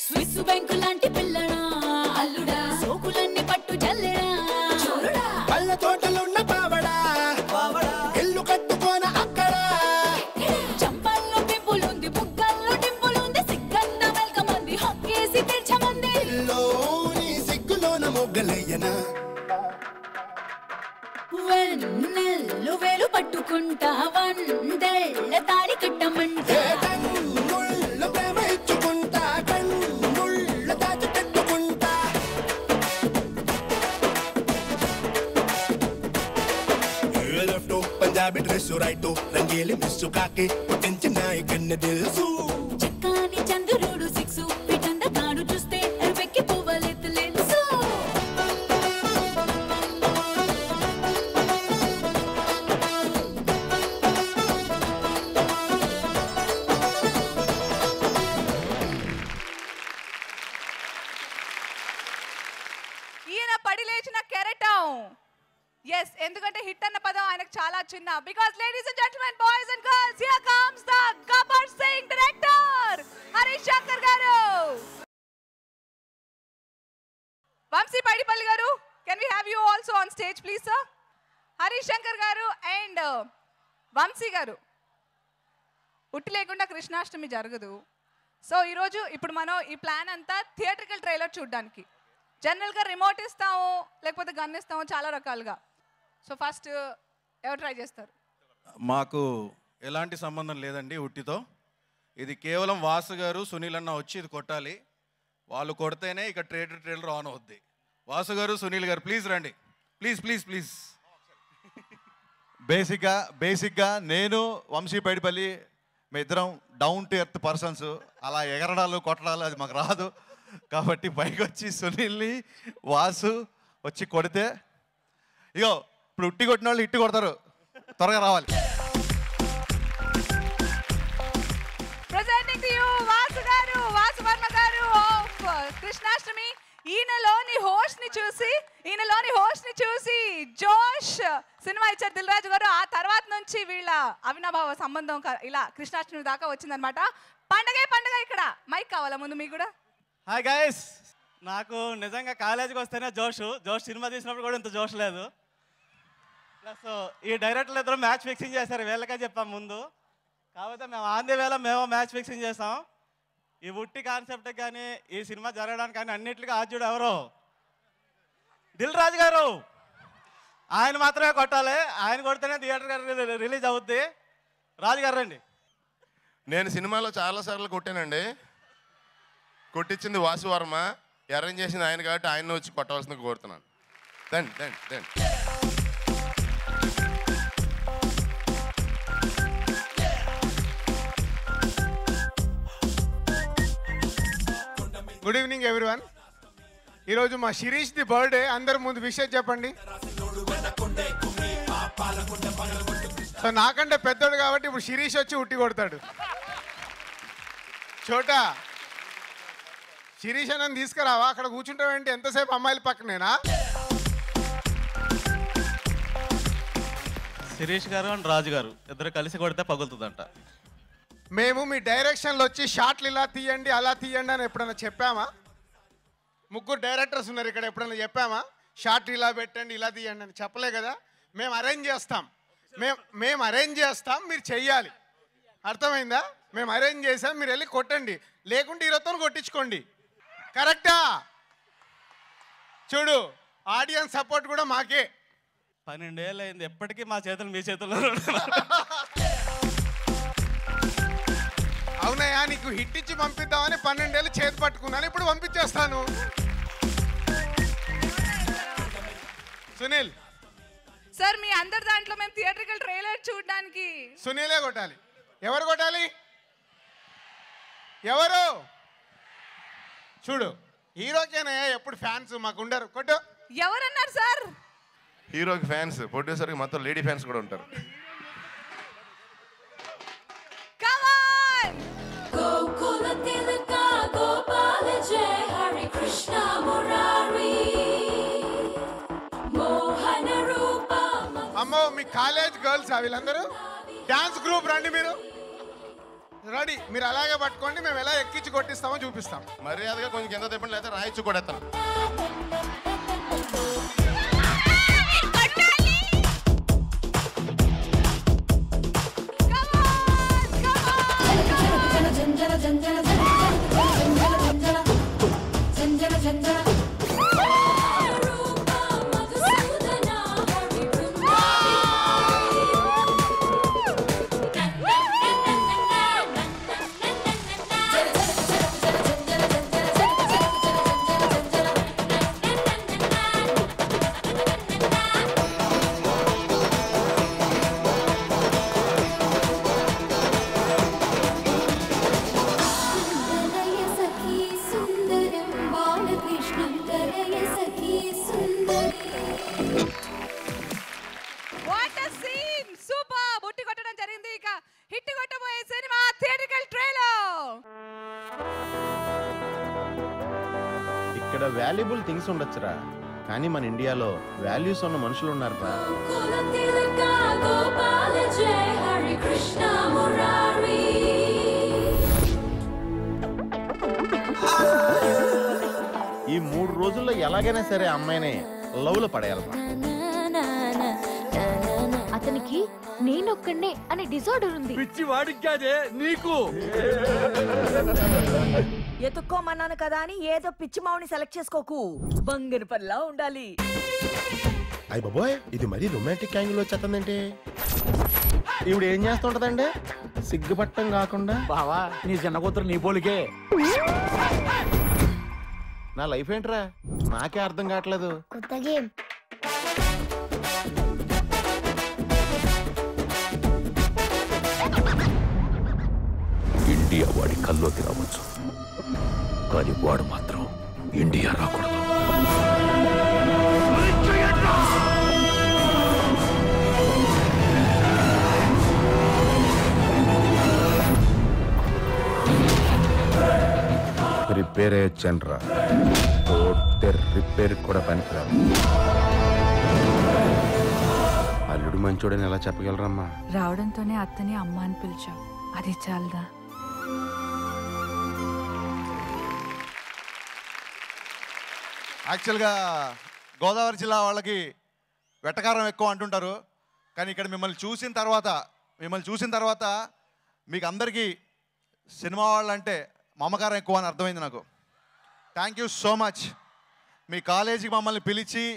స్విస్ బ్యాంకు లాంటి పిల్లడా, అల్లుడా, సోకులన్నీ పట్టు జల్లెడా, చూరుడా, పళ్ళ తోటలున్న పావడా, ఇల్లు కట్టుకోన అక్కడ. చంపల్లో పింపులుంది, బుగ్గల్లో టింపులుంది, సిగ్గన్న వెల్కమ్ అంది, హొక్కేసి తెచ్చమంది. లోని సిగ్గులోన మొగ్గలయ్యనా, వెన్నెల్లు వేలు పట్టుకుంటా, వందేళ్ల తాడి కట్టమంటా. ప్రేమ ఇచ్చుకుంటా, కన్నుళ్ళ దాచి పెట్టుకుంటా. లెఫ్ట్ పంజాబీ డ్రెస్, రైట్ రంగేలి మిస్సు కాకి పుట్టించిన కన్ను తెలుసు. చక్కని చంద్రుడు 6 పిటందగాడు చూస్తే ఎరుపెక్కి పోవాలెత్త లేప్సు. ఈయన పడి లేచిన కెరటం. ఎస్, ఎందుకంటే హిట్ అన్న పదం ఆయనకు చాలా చిన్న. Because ladies and gentlemen, boys and girls, here comes the Gabbar Singh director Harish Shankar garu. Vamsi Paidipalli garu, can we have you also on stage please sir? Harish Shankar garu and Vamsi గారు, ఉట్టి లేకుండా కృష్ణాష్టమి జరగదు. సో ఈరోజు ఇప్పుడు మనం ఈ ప్లాన్ అంతా థియేట్రికల్ ట్రైలర్ చూడడానికి. జనరల్గా రిమోట్ ఇస్తాము, లేకపోతే గన్ ఇస్తాము, చాలా రకాలుగా. సో ఫస్ట్ ఎవరు ట్రై చేస్తారు? మాకు ఎలాంటి సంబంధం లేదండి ఉట్టితో. ఇది కేవలం వాసు గారు, సునీల్ అన్న వచ్చి ఇది కొట్టాలి. వాళ్ళు కొడితేనే ఇక ట్రైలర్ ఆన్ అవుద్ది. వాసు గారు, సునీల్ గారు ప్లీజ్ రండి, ప్లీజ్. బేసిక్గా నేను వంశీ పైడిపల్లి మీ ఇద్దరం డౌన్ టు ఎర్త్ పర్సన్స్. అలా ఎగరడాలు కొట్టడాలు అది మాకు రాదు. కాబట్టి పైకి వచ్చి సునీల్ని, వాసు వచ్చి కొడితే, ఇగో ఇప్పుడు ఉట్టి కొట్టిన వాళ్ళు ఇట్టి కొడతారు, త్వరగా రావాలి. Presenting to you వాసు గారు, వాసు వర్మ గారు ఆఫ్ కృష్ణాష్టమి. ఈయనలోని హోస్ట్ ని చూసి జోష్ సినిమా సినిమా ఇచ్చారు దిల్ రాజు గారు. ఆ తర్వాత నుంచి వీళ్ళ అవినాభావ సంబంధం ఇలా కృష్ణాష్టమి దాకా వచ్చిందనమాట. పండగే పండగ. ఇక్కడ మైక్ కావాలా ముందు మీకు కూడా? హాయ్ గైస్, నాకు నిజంగా కాలేజీకి వస్తేనే జోష్ సినిమా తీసినప్పుడు కూడా ఇంత జోష్ లేదు. ప్లస్ ఈ డైరెక్టర్లు ఇద్దరు మ్యాచ్ ఫిక్సింగ్ చేశారు, వీళ్ళకే చెప్పాం ముందు. కాకపోతే మేము ఆంధ్ర వేళ మేము మ్యాచ్ ఫిక్సింగ్ చేసాం. ఈ ఉట్టి కాన్సెప్ట్ కానీ ఈ సినిమా జరగడానికి కానీ అన్నింటికి ఆద్యుడు ఎవరు? దిల్ రాజు గారు. ఆయన మాత్రమే కొట్టాలి, ఆయన కొడితేనే థియేటర్ రిలీజ్ అవుద్ది. రాజు గారు రండి. నేను సినిమాలో చాలాసార్లు కొట్టానండి. కొట్టించింది వాసు వర్మ, అరేంజ్ చేసింది ఆయన కాబట్టి ఆయన వచ్చి కొట్టవలసింది కోరుతున్నాను. దండి. Good evening everyone. ఈరోజు మా శిరీష్ ది బర్త్డే. అందరి ముందు విషయం చెప్పండి. సో నాకంటే పెద్దోడు కాబట్టి ఇప్పుడు శిరీష్ వచ్చి ఉట్టి కొడతాడు. చోటా శిరీష్ అన్నని తీసుకురావా? అక్కడ కూర్చుంటావేంటి? ఎంతసేపు అమ్మాయిల పక్కనేనా? శిరీష్ గారు అండ్ రాజు గారు ఇద్దరు కలిసి కొడితే పగులుతుందంట. మేము మీ డైరెక్షన్లో వచ్చి షాట్లు ఇలా తీయండి అలా తీయండి అని ఎప్పుడైనా చెప్పామా? ముగ్గురు డైరెక్టర్స్ ఉన్నారు ఇక్కడ, ఎప్పుడైనా చెప్పామా షాట్లు ఇలా పెట్టండి ఇలా తీయండి అని? చెప్పలే కదా. మేము అరేంజ్ చేస్తాం, మీరు చెయ్యాలి. అర్థమైందా? మేము అరేంజ్ చేసాం, మీరు వెళ్ళి కొట్టండి. లేకుంటే ఈరోజుతో కొట్టించుకోండి. కరెక్టా? చూడు, ఆడియన్స్ సపోర్ట్ కూడా మాకే. 12 ఏళ్ళు అయింది, ఎప్పటికీ మా చేతులు మీ చేతుల్లో. అవునయ్యా, నీకు హిట్ ఇచ్చి పంపిద్దామని 12 ఏళ్ళు చేతి పట్టుకున్నాను, ఇప్పుడు పంపించేస్తాను. సునీల్ సార్, మీ అందరి దాంట్లో మేము థియేట్రికల్ ట్రైలర్ చూడడానికి సునీలే కొట్టాలి. ఎవరు కొట్టాలి? ఎవరు? చూడు, హీరోకేనా ఎప్పుడు ఫ్యాన్స్, మాకు ఉండరు. కొట్టు. ఎవరన్నారు సార్? హీరోకి ఫ్యాన్స్, ప్రొడ్యూసర్కి మొత్తం లేడీ ఫ్యాన్స్ కూడా ఉంటారు. Gokula Tilaka Gopala Jai Hare Krishna Murari Mohana Rupa. అమ్మో, మీ కాలేజ్ గర్ల్స్ వీళ్ళందరూ డాన్స్ గ్రూప్ రండి. మీరు రెడీ? మీరు అలాగే పట్టుకోండి, మేము ఎలా ఎక్కించి కొట్టిస్తామో చూపిస్తాం. మర్యాదగా కొంచెం కింద తిప్పండి, లేదా రాయిచ్చు కొడేస్తాను. ఇక్కడ వాల్యుబుల్ థింగ్స్ ఉండొచ్చురా, కానీ మన ఇండియాలో వాల్యూస్ ఉన్న మనుషులు ఉన్నారురా. ఈ 3 రోజుల్లో ఎలాగైనా సరే అమ్మాయిని లవ్ లో పడేయాలమ్మా. అతనికి నేనొక్కడే అనే డిజార్డర్ ఉంది. పిచ్చి వాడికి కాదే, నీకు. ఎత్తుక్కోమన్నాను కదా అని ఏదో పిచ్చి మావుని సెలెక్ట్ చేసుకోకు. బంగారు పల్లా ఉండాలి. అయ్య బాబోయ్, ఇది మరీ రొమాంటిక్ యాంగిల్ వచ్చేస్తుందంటే. ఇప్పుడు ఏం చేస్తుంటదండి? సిగ్గుపట్టం కాకుండా. బావా, నీ చిన్న కూతురు నీ పోలికే. నా లైఫ్ ఏంట్రా, నాకే అర్థం కావట్లేదు. కొత్త గేమ్. ఇండియా వాడి కల్లోకి రావచ్చు, కానీ వాడు మాత్రం ఇండియా రాకూడదు. రిపేర్ అయ్యొచ్చండ్రా, రిపేర్ కూడా పనికిరాదు. అల్లుడు దేవుడు మంచోడని ఎలా చెప్పగలరమ్మా? రావడంతోనే అత్తని అమ్మ అని పిలిచాం, అది చాలదా? యాక్చువల్గా గోదావరి జిల్లా వాళ్ళకి వెటకారం ఎక్కువ అంటుంటారు, కానీ ఇక్కడ మిమ్మల్ని చూసిన తర్వాత మీకు అందరికీ సినిమా వాళ్ళంటే మమకారం ఎక్కువ అని అర్థమైంది నాకు. Thank you so much. మీ కాలేజీకి మమ్మల్ని పిలిచి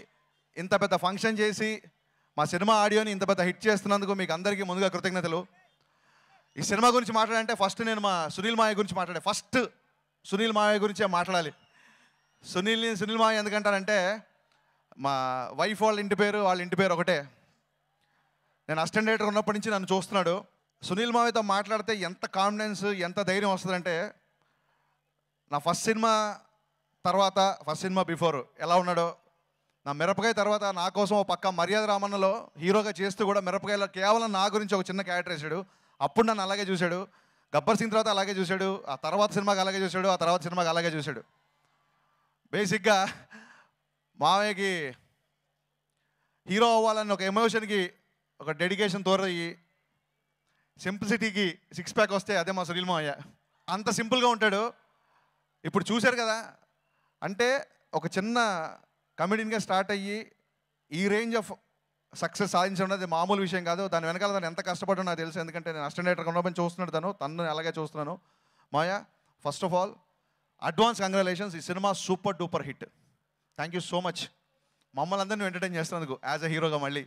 ఇంత పెద్ద ఫంక్షన్ చేసి మా సినిమా ఆడియోని ఇంత పెద్ద హిట్ చేస్తున్నందుకు మీకు అందరికీ ముందుగా కృతజ్ఞతలు. ఈ సినిమా గురించి మాట్లాడాలంటే ఫస్ట్ నేను మా సునీల్ మావయ్య గురించి ఫస్ట్ సునీల్ మావయ్య గురించే మాట్లాడాలి. సునీల్ మావయ్య ఎందుకంటారంటే మా వైఫ్ వాళ్ళ ఇంటి పేరు ఒకటే. నేను అసిస్టెంట్ డైరెక్టర్ ఉన్నప్పటి నుంచి నన్ను చూస్తున్నాడు. సునీల్ మావయ్యతో మాట్లాడితే ఎంత కాన్ఫిడెన్స్, ఎంత ధైర్యం వస్తుందంటే, నా ఫస్ట్ సినిమా బిఫోర్ ఎలా ఉన్నాడో, నా మిరపకాయ తర్వాత నా కోసం ఒక పక్క మర్యాద రామన్నలో హీరోగా చేస్తూ కూడా మిరపకాయలో కేవలం నా గురించి ఒక చిన్న క్యారెక్టర్ వేసాడు. అప్పుడు నన్ను అలాగే చూశాడు. గబ్బర్ సింగ్ తర్వాత అలాగే చూశాడు, ఆ తర్వాత సినిమాకి అలాగే చూశాడు, ఆ తర్వాత సినిమాకి అలాగే చూశాడు. బేసిక్గా మావయ్యకి హీరో అవ్వాలని ఒక ఎమోషన్కి ఒక డెడికేషన్ తోరయ్యి సింప్లిసిటీకి 6 ప్యాక్ వస్తే అదే మా సునీల్ మావయ్య. అంత సింపుల్గా ఉంటాడు. ఇప్పుడు చూశారు కదా, అంటే ఒక చిన్న కమెడీన్గా స్టార్ట్ అయ్యి ఈ రేంజ్ ఆఫ్ సక్సెస్ సాధించడం అది మామూలు విషయం కాదు. దాని వెనకాల తను ఎంత కష్టపడ్డా నాకు తెలుసు, ఎందుకంటే నేను అసిస్టెంట్ డైరెక్టర్ ఉన్నప్పుడు చూస్తున్నాడు, తను అలాగే చూస్తున్నాను. Maya, first of all advance congratulations. ఈ సినిమా super duper hit. Thank you so much మమ్మల్ని అందరినీ ఎంటర్టైన్ చేస్తున్నందుకు యాజ్ అ హీరోగా. మళ్ళీ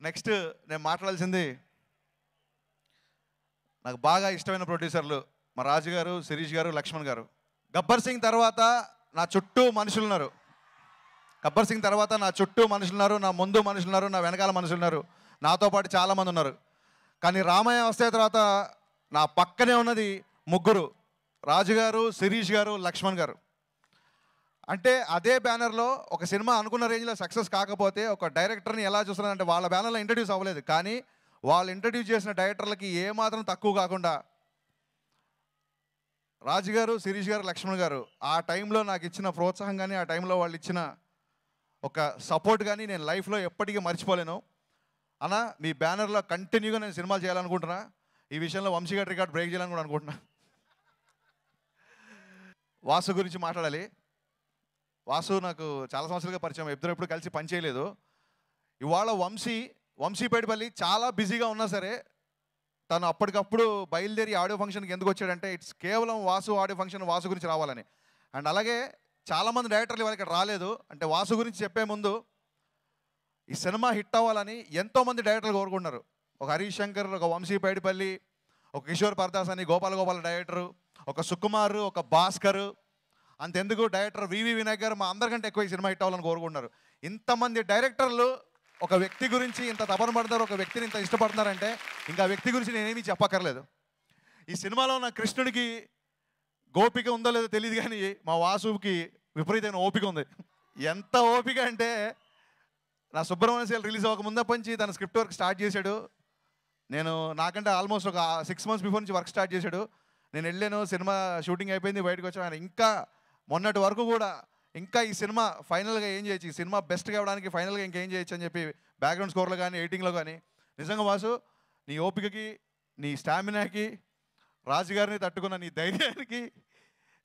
నెక్స్ట్ నేను మాట్లాడాల్సింది, నాకు బాగా ఇష్టమైన ప్రొడ్యూసర్లు మా రాజు గారు, శిరీష్ గారు, లక్ష్మణ్ గారు. గబ్బర్ సింగ్ తర్వాత నా చుట్టూ మనుషులున్నారు. నా ముందు మనుషులున్నారు, నా వెనకాల మనుషులున్నారు, నాతో పాటు చాలామంది ఉన్నారు. కానీ రామయ్య వస్తే తర్వాత నా పక్కనే ఉన్నది ముగ్గురు, రాజు గారు, శిరీష్ గారు, లక్ష్మణ్ గారు. అంటే అదే బ్యానర్లో ఒక సినిమా అనుకున్న రేంజ్లో సక్సెస్ కాకపోతే ఒక డైరెక్టర్ని ఎలా చూస్తున్నారంటే వాళ్ళ బ్యానర్లో ఇంట్రడ్యూస్ అవ్వలేదు, కానీ వాళ్ళు ఇంట్రడ్యూస్ చేసిన డైరెక్టర్లకి ఏమాత్రం తక్కువ కాకుండా రాజు గారు, శిరీష్ గారు, లక్ష్మణ్ గారు ఆ టైంలో నాకు ఇచ్చిన ప్రోత్సాహం కానీ, ఆ టైంలో వాళ్ళు ఇచ్చిన ఒక సపోర్ట్ కానీ నేను లైఫ్లో ఎప్పటికీ మర్చిపోలేను. అన్న, మీ బ్యానర్లో కంటిన్యూగా నేను సినిమాలు చేయాలనుకుంటున్నా. ఈ విషయంలో వంశీ గారి రికార్డ్ బ్రేక్ చేయాలని కూడా అనుకుంటున్నా. వాసు గురించి మాట్లాడాలి. వాసు నాకు చాలా సంవత్సరాలుగా పరిచయం, ఎప్పుడు కలిసి పని చేయలేదు. ఇవాళ వంశీపేటపల్లి చాలా బిజీగా ఉన్నా సరే తను అప్పటికప్పుడు బయలుదేరి ఆడియో ఫంక్షన్కి ఎందుకు వచ్చాడంటే ఇట్స్ కేవలం వాసు ఆడియో ఫంక్షన్ వాసు గురించి రావాలని. అండ్ అలాగే చాలామంది డైరెక్టర్లు ఇవాళ ఇక్కడ రాలేదు. అంటే వాసు గురించి చెప్పే ముందు ఈ సినిమా హిట్ అవ్వాలని ఎంతోమంది డైరెక్టర్లు కోరుకుంటున్నారు. ఒక హరీష్ శంకర్, ఒక వంశీపేటపల్లి, ఒక కిషోర్ పరదాస్ అని, గోపాల డైరెక్టరు, ఒక సుకుమార్, ఒక భాస్కర్, అంతెందుకు డైరెక్టర్ వివి వినాయక్ గారు మా అందరికంటే ఎక్కువ ఈ సినిమా హిట్ అవ్వాలని కోరుకుంటున్నారు. ఇంతమంది డైరెక్టర్లు ఒక వ్యక్తి గురించి ఇంత తపన పడతారు, ఒక వ్యక్తిని ఇంత ఇష్టపడుతున్నారంటే ఇంకా వ్యక్తి గురించి నేనేమీ చెప్పక్కర్లేదు. ఈ సినిమాలో ఉన్న కృష్ణుడికి గోపిక ఉందో లేదో తెలియదు, కానీ మా వాసుకి విపరీతమైన ఓపిక ఉంది. ఎంత ఓపిక అంటే నా సుబ్రహ్మణ్య శైలి రిలీజ్ అవ్వకముందప్పటి నుంచి తన స్క్రిప్ట్ వర్క్ స్టార్ట్ చేశాడు. నాకంటే ఆల్మోస్ట్ ఒక 6 months బిఫోర్ నుంచి వర్క్ స్టార్ట్ చేశాడు. నేను వెళ్ళాను, సినిమా షూటింగ్ అయిపోయింది, బయటకు వచ్చాను. ఆయన ఇంకా మొన్నటి వరకు కూడా ఇంకా ఈ సినిమా ఫైనల్గా ఏం చేయొచ్చు, ఈ సినిమా బెస్ట్గా ఇవ్వడానికి ఫైనల్గా ఇంకేం చేయొచ్చు అని చెప్పి బ్యాక్గ్రౌండ్ స్కోర్లో కానీ ఎడిటింగ్లో కానీ. నిజంగా వాసు, నీ ఓపికకి, నీ స్టామినాకి, రాజుగారిని తట్టుకున్న నీ ధైర్యానికి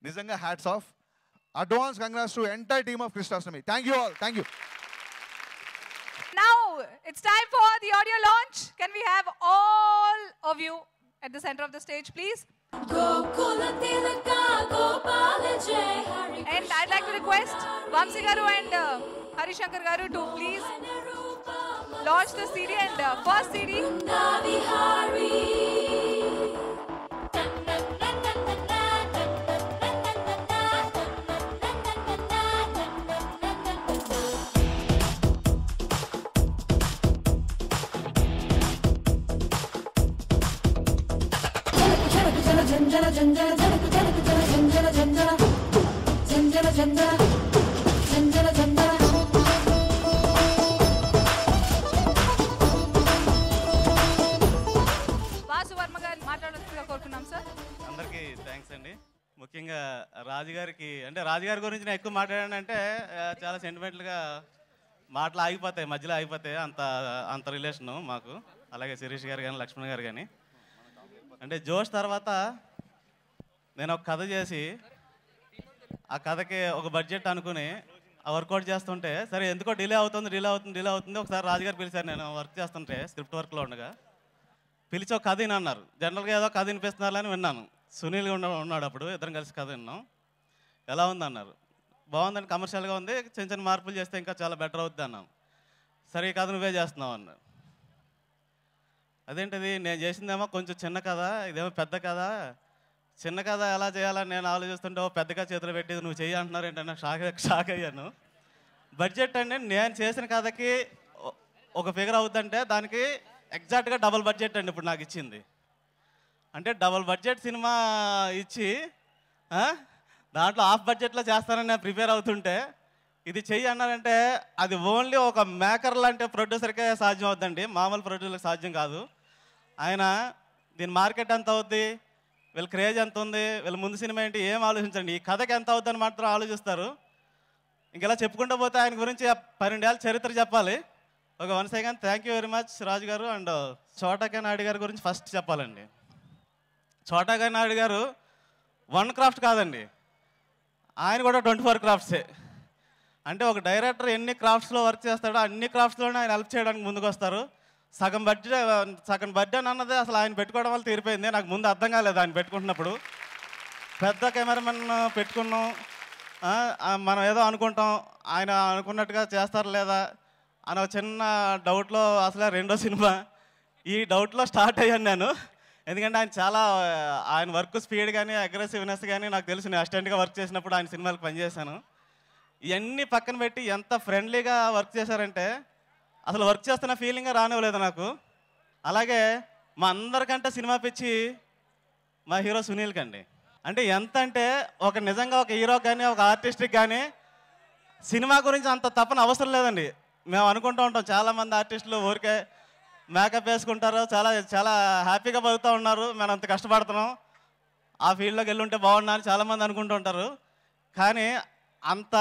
నిజంగా hats off. Advance congrats to entire team of Krishnashtami. Thank you all. Thank you. Now it's time for the audio launch. Can we have all of you at the center of the stage, please? And I'd like to request Vamsi Garu and Harish Shankar Garu to please launch the CD and first CD. Vasu Varma గారు మాట్లాడాల్సిందిగా కోరుకున్నాం సార్. అందరికీ థ్యాంక్స్ అండి. ముఖ్యంగా రాజుగారికి, అంటే రాజుగారి గురించి నేను ఎక్కువ మాట్లాడానంటే చాలా సెంటిమెంటల్గా మాటలు ఆగిపోతాయి, మధ్యలో ఆగిపోతాయి, అంత రిలేషను మాకు. అలాగే శిరీష్ గారు కానీ లక్ష్మణ్ గారు కానీ. అంటే జోష్ తర్వాత నేను ఒక కథ చేసి ఆ కథకి ఒక బడ్జెట్ అనుకుని ఆ వర్కౌట్ చేస్తుంటే సరే ఎందుకో డిలే అవుతుంది. ఒకసారి రాజుగారు పిలిచారు, నేను వర్క్ చేస్తుంటే స్క్రిప్ట్ వర్క్లో ఉండగా పిలిచి ఒక కథ అన్నారు. జనరల్గా ఏదో కథ వినిపిస్తున్నారని విన్నాను. సునీల్ ఉన్నాడు అప్పుడు, ఇద్దరం కలిసి కథ విన్నాం. ఎలా ఉంది అన్నారు. బాగుందని, కమర్షియల్గా ఉంది, చిన్న చిన్న మార్పులు చేస్తే ఇంకా చాలా బెటర్ అవుద్ది అన్నాం. సరే ఈ కథ నువ్వే చేస్తున్నావు అన్నారు. అదేంటిది, నేను చేసిందేమో కొంచెం చిన్న కథ, ఇదేమో పెద్ద కథ. చిన్న కథ ఎలా చేయాలని నేను ఆలోచిస్తుంటే పెద్దగా చేతులు పెట్టి నువ్వు చెయ్యి అంటున్నారు ఏంటన్నా షాక్ అయ్యాను. బడ్జెట్ అంటే నేను చేసిన కథకి ఒక ఫిగర్ అవుతుందంటే దానికి ఎగ్జాక్ట్గా డబుల్ బడ్జెట్ అండి ఇప్పుడు నాకు ఇచ్చింది. అంటే డబుల్ బడ్జెట్ సినిమా ఇచ్చి దాంట్లో హాఫ్ బడ్జెట్లో చేస్తానని నేను ప్రిపేర్ అవుతుంటే ఇది చెయ్యి అన్నారంటే అది ఓన్లీ ఒక మేకర్ లాంటి ప్రొడ్యూసర్కే సాధ్యం అవుతుందండి, మామూలు ప్రొడ్యూసర్కి సాధ్యం కాదు. ఆయన దీని మార్కెట్ ఎంత అవుద్ది, వీళ్ళ క్రేజ్ ఎంత ఉంది, వీళ్ళ ముందు సినిమా ఏంటి, ఏం ఆలోచించండి, ఈ కథకి ఎంత అవుద్దని మాత్రం ఆలోచిస్తారు. ఇంకెలా చెప్పుకుంటూ పోతే ఆయన గురించి 12 ఏళ్ళ చరిత్ర చెప్పాలి. ఒక once again thank you very much Raju garu. And చోటా నాయుడు గారి గురించి ఫస్ట్ చెప్పాలండి. చోటా నాయుడు గారు 1 క్రాఫ్ట్ కాదండి, ఆయన కూడా 24 క్రాఫ్ట్సే. అంటే ఒక డైరెక్టర్ ఎన్ని క్రాఫ్ట్స్లో వర్క్ చేస్తాడో అన్ని క్రాఫ్ట్స్లోనే ఆయన హెల్ప్ చేయడానికి ముందుకు వస్తారు. సగం బడ్జెట్ అన్నది అసలు ఆయన పెట్టుకోవడం వల్ల తీరిపోయింది. నాకు ముందు అర్థం కాలేదు ఆయన పెట్టుకుంటున్నప్పుడు. పెద్ద కెమెరామెన్ పెట్టుకున్నాం, మనం ఏదో అనుకుంటాం, ఆయన అనుకున్నట్టుగా చేస్తారు లేదా అని ఒక చిన్న డౌట్లో అసలే రెండో సినిమా ఈ డౌట్లో స్టార్ట్ అయ్యాను నేను. ఎందుకంటే ఆయన వర్క్ స్పీడ్ కానీ అగ్రెసివ్నెస్ కానీ నాకు తెలుసు. నేను అసిస్టెంట్గా వర్క్ చేసినప్పుడు ఆయన సినిమాలకు పనిచేశాను. ఇవన్నీ పక్కన పెట్టి ఎంత ఫ్రెండ్లీగా వర్క్ చేశారంటే అసలు వర్క్ చేస్తున్న ఫీలింగే రానివ్వలేదు నాకు. అలాగే మా అందరికంటే సినిమా పిచ్చి మా హీరో సునీల్ కండి. అంటే ఎంత అంటే నిజంగా ఒక హీరోకి కానీ ఒక ఆర్టిస్ట్కి కానీ సినిమా గురించి అంత తప్పని అవసరం లేదండి. మేము అనుకుంటూ ఉంటాం చాలామంది ఆర్టిస్టులు ఊరికే మేకప్ వేసుకుంటారు, చాలా చాలా హ్యాపీగా బతుకుతూ ఉన్నారు, మనం అంత కష్టపడుతున్నాం, ఆ ఫీల్డ్లోకి వెళ్ళి ఉంటే బాగున్నా అని చాలామంది అనుకుంటూ ఉంటారు. కానీ అంత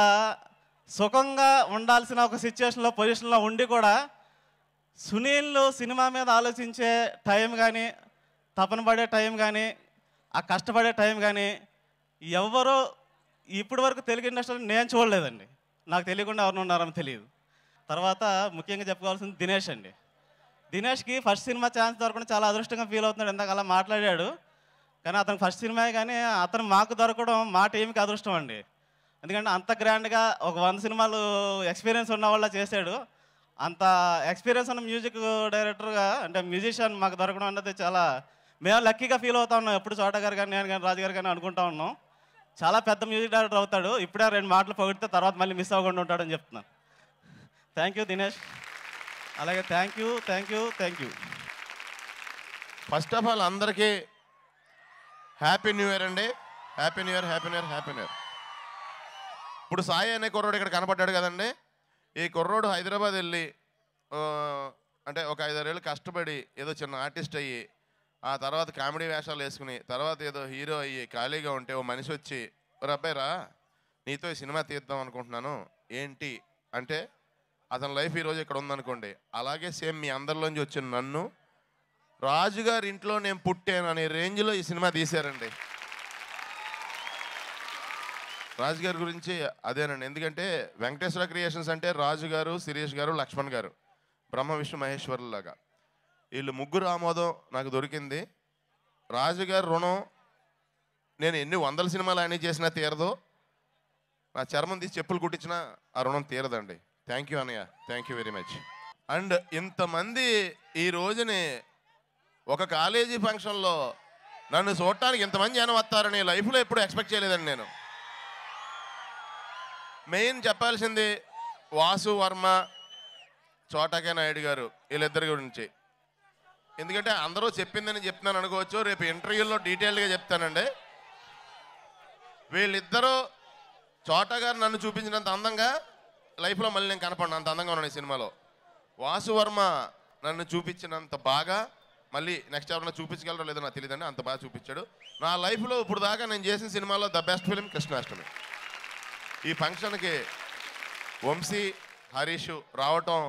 సుఖంగా ఉండాల్సిన ఒక సిచ్యువేషన్లో పొజిషన్లో ఉండి కూడా సునీల్ సినిమా మీద ఆలోచించే టైం కానీ, తపన పడే టైం కానీ, ఆ కష్టపడే టైం కానీ ఎవరో ఇప్పటి వరకు తెలుగు ఇండస్ట్రీలో నేను చూడలేదండి. నాకు తెలియకుండా ఎవరిని ఉన్నారని తెలియదు. తర్వాత ముఖ్యంగా చెప్పుకోవాల్సింది దినేష్ అండి. దినేష్కి ఫస్ట్ సినిమా ఛాన్స్ దొరకడం చాలా అదృష్టంగా ఫీల్ అవుతున్నాడు. ఇందాక అలా మాట్లాడాడు, కానీ అతను ఫస్ట్ సినిమా కానీ అతను మాకు దొరకడం మా టీంకి అదృష్టం అండి. ఎందుకంటే అంత గ్రాండ్గా ఒక 100 సినిమాలు ఎక్స్పీరియన్స్ ఉన్న వాళ్ళ చేశాడు. అంత ఎక్స్పీరియన్స్ ఉన్న మ్యూజిక్ డైరెక్టర్గా అంటే మ్యూజిషియన్ మాకు దొరకడం అన్నది చాలా మేము లక్కీగా ఫీల్ అవుతా ఉన్నాం. ఎప్పుడు చోటా గారు కానీ నేను కానీ రాజు గారు కానీ అనుకుంటా ఉన్నాం చాలా పెద్ద మ్యూజిక్ డైరెక్టర్ అవుతాడు, ఇప్పుడే 2 మాటలు పొగిడితే తర్వాత మళ్ళీ మిస్ అవ్వకుండా ఉంటాడని చెప్తున్నాను. Thank you Dinesh. అలాగే thank you. First of all అందరికీ హ్యాపీ న్యూ ఇయర్ అండి. Happy new year. ఇప్పుడు సాయి అనే కుర్రోడు ఇక్కడ కనపడ్డాడు కదండి. ఈ కుర్రోడు హైదరాబాద్ వెళ్ళి అంటే ఒక 5-6 ఏళ్ళు కష్టపడి ఏదో చిన్న ఆర్టిస్ట్ అయ్యి ఆ తర్వాత కామెడీ వేషాలు వేసుకుని తర్వాత ఏదో హీరో అయ్యి ఖాళీగా ఉంటే ఓ మనిషి వచ్చి అబ్బాయి రా నీతో ఈ సినిమా తీద్దాం అనుకుంటున్నాను ఏంటి అంటే అతని లైఫ్ ఈరోజు ఇక్కడ ఉందనుకోండి. అలాగే సేమ్ మీ అందరిలోంచి వచ్చిన నన్ను రాజుగారి ఇంట్లో నేను పుట్టాను అనే రేంజ్లో ఈ సినిమా తీశారండి. రాజుగారి గురించి అదేనండి. ఎందుకంటే వెంకటేశ్వర క్రియేషన్స్ అంటే రాజుగారు, శిరీష్ గారు, లక్ష్మణ్ గారు బ్రహ్మ విష్ణు మహేశ్వరులాగా వీళ్ళు ముగ్గురు ఆమోదం నాకు దొరికింది. రాజుగారి రుణం నేను ఎన్ని 100 సినిమాలు ఆయన చేసినా తీరదు, నా చర్మం తీసి చెప్పులు కుట్టించినా ఆ రుణం తీరదండి. థ్యాంక్ యూ అన్నయ్య, thank you very much. And ఇంతమంది ఈ రోజుని ఒక కాలేజీ ఫంక్షన్లో నన్ను చూడటానికి ఇంతమంది జనం వస్తారని లైఫ్లో ఎప్పుడు ఎక్స్పెక్ట్ చేయలేదండి నేను. మెయిన్ చెప్పాల్సింది వాసు వర్మ, చోటా నాయుడు గారు వీళ్ళిద్దరి గురించి. ఎందుకంటే అందరూ చెప్పిందని చెప్తున్నాను అనుకోవచ్చు, రేపు ఇంటర్వ్యూలో డీటెయిల్గా చెప్తానండి. వీళ్ళిద్దరూ చోటా గారు నన్ను చూపించినంత అందంగా లైఫ్లో మళ్ళీ నేను కనపడిన అంత అందంగా ఉన్నాను ఈ సినిమాలో. వాసు వర్మ నన్ను చూపించినంత బాగా మళ్ళీ నెక్స్ట్ ఎవరైనా చూపించగలరో లేదో నాకు తెలియదండి, అంత బాగా చూపించాడు. నా లైఫ్లో ఇప్పుడు దాకా నేను చేసిన సినిమాలో ద బెస్ట్ ఫిలిం కృష్ణాష్టమి. ఈ ఫంక్షన్కి వంశీ, హరీష్ రావటం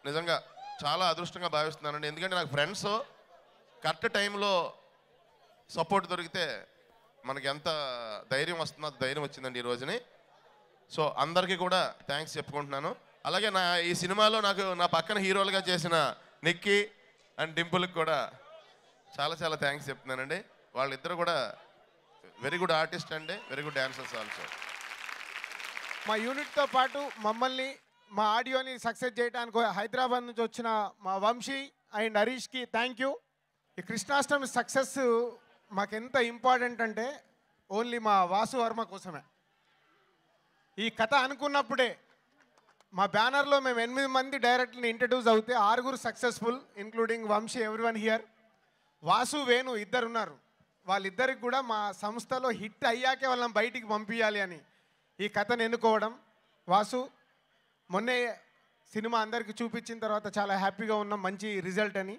నిజంగా చాలా అదృష్టంగా భావిస్తున్నానండి. ఎందుకంటే నాకు ఫ్రెండ్స్ కరెక్ట్ టైంలో సపోర్ట్ దొరికితే మనకి ఎంత ధైర్యం వస్తుందో అంత ధైర్యం వచ్చిందండి ఈ రోజుని. సో అందరికీ కూడా థ్యాంక్స్ చెప్పుకుంటున్నాను. అలాగే ఈ సినిమాలో నాకు నా పక్కన హీరోలుగా చేసిన నిక్కీ అండ్ డింపుల్కి కూడా చాలా చాలా థ్యాంక్స్ చెప్తున్నానండి. వాళ్ళిద్దరు కూడా వెరీ గుడ్ ఆర్టిస్ట్ అండి, వెరీ గుడ్ డాన్సర్స్ ఆల్సో. మా యూనిట్తో పాటు మమ్మల్ని మా ఆడియోని సక్సెస్ చేయడానికి హైదరాబాద్ నుంచి వచ్చిన మా వంశీ అండ్ హరీష్కి థ్యాంక్ యూ. ఈ కృష్ణాష్టమి సక్సెస్ మాకెంత ఇంపార్టెంట్ అంటే ఓన్లీ మా వాసు వర్మ కోసమే. ఈ కథ అనుకున్నప్పుడే మా బ్యానర్లో మేము 8 మంది డైరెక్టర్ని ఇంట్రడ్యూస్ అవుతే 6 successful, including Vamsi, everyone here. Vasu, Venu ఇద్దరు ఉన్నారు. వాళ్ళిద్దరికి కూడా మా సంస్థలో హిట్ అయ్యాకే వాళ్ళని బయటికి పంపించాలి అని ఈ కథను ఎన్నుకోవడం. వాసు, మొన్నే సినిమా అందరికీ చూపించిన తర్వాత చాలా హ్యాపీగా ఉన్నాం, మంచి రిజల్ట్ అని.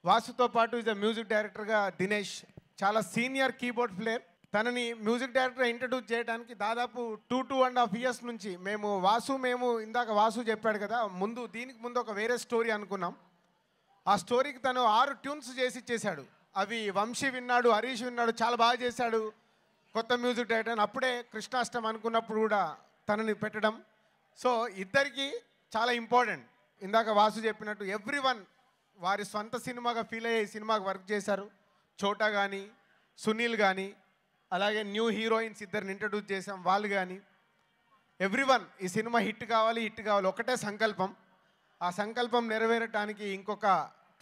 వాసుతో పాటు ఈజ్ మ్యూజిక్ డైరెక్టర్గా దినేష్, చాలా సీనియర్ కీబోర్డ్ ప్లేయర్. తనని మ్యూజిక్ డైరెక్టర్ ఇంట్రడ్యూస్ చేయడానికి దాదాపు 2.5 ఇయర్స్ నుంచి మేము ఇందాక వాసు చెప్పాడు కదా, దీనికి ముందు ఒక వేరే స్టోరీ అనుకున్నాం. ఆ స్టోరీకి తను 6 ట్యూన్స్ చేసి ఇచ్చేశాడు. అవి వంశీ విన్నాడు, హరీష్ విన్నాడు, చాలా బాగా చేశాడు కొత్త మ్యూజిక్ డైరెక్టర్. అప్పుడే కృష్ణాష్టమి అనుకున్నప్పుడు కూడా తనని పెట్టడం. సో ఇద్దరికి చాలా ఇంపార్టెంట్. ఇందాక వాసు చెప్పినట్టు ఎవ్రీవన్ వారి సొంత సినిమాగా ఫీల్ అయ్యే ఈ సినిమాకి వర్క్ చేశారు. చోటా కానీ, సునీల్ కానీ, అలాగే న్యూ హీరోయిన్స్ ఇద్దరిని ఇంట్రడ్యూస్ చేసాం వాళ్ళు కానీ, ఎవ్రీవన్ ఈ సినిమా హిట్ కావాలి ఒకటే సంకల్పం. ఆ సంకల్పం నెరవేరటానికి ఇంకొక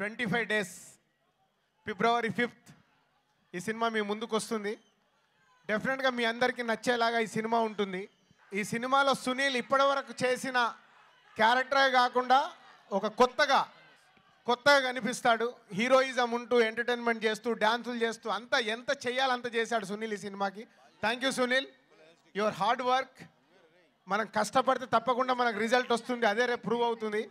25 డేస్, ఫిబ్రవరి 5th ఈ సినిమా మీ ముందుకు వస్తుంది. డెఫినెట్గా మీ అందరికీ నచ్చేలాగా ఈ సినిమా ఉంటుంది. ఈ సినిమాలో సునీల్ ఇప్పటివరకు చేసిన క్యారెక్టరే కాకుండా ఒక కొత్తగా కనిపిస్తాడు. హీరోయిజం ఉంటూ, ఎంటర్టైన్మెంట్ చేస్తూ, డ్యాన్సులు చేస్తూ, అంతా ఎంత చేయాలంత చేశాడు సునీల్ ఈ సినిమాకి. Thank you Sunil, your hard work. మనం కష్టపడితే తప్పకుండా మనకు రిజల్ట్ వస్తుంది, అదే రేపు ప్రూవ్ అవుతుంది.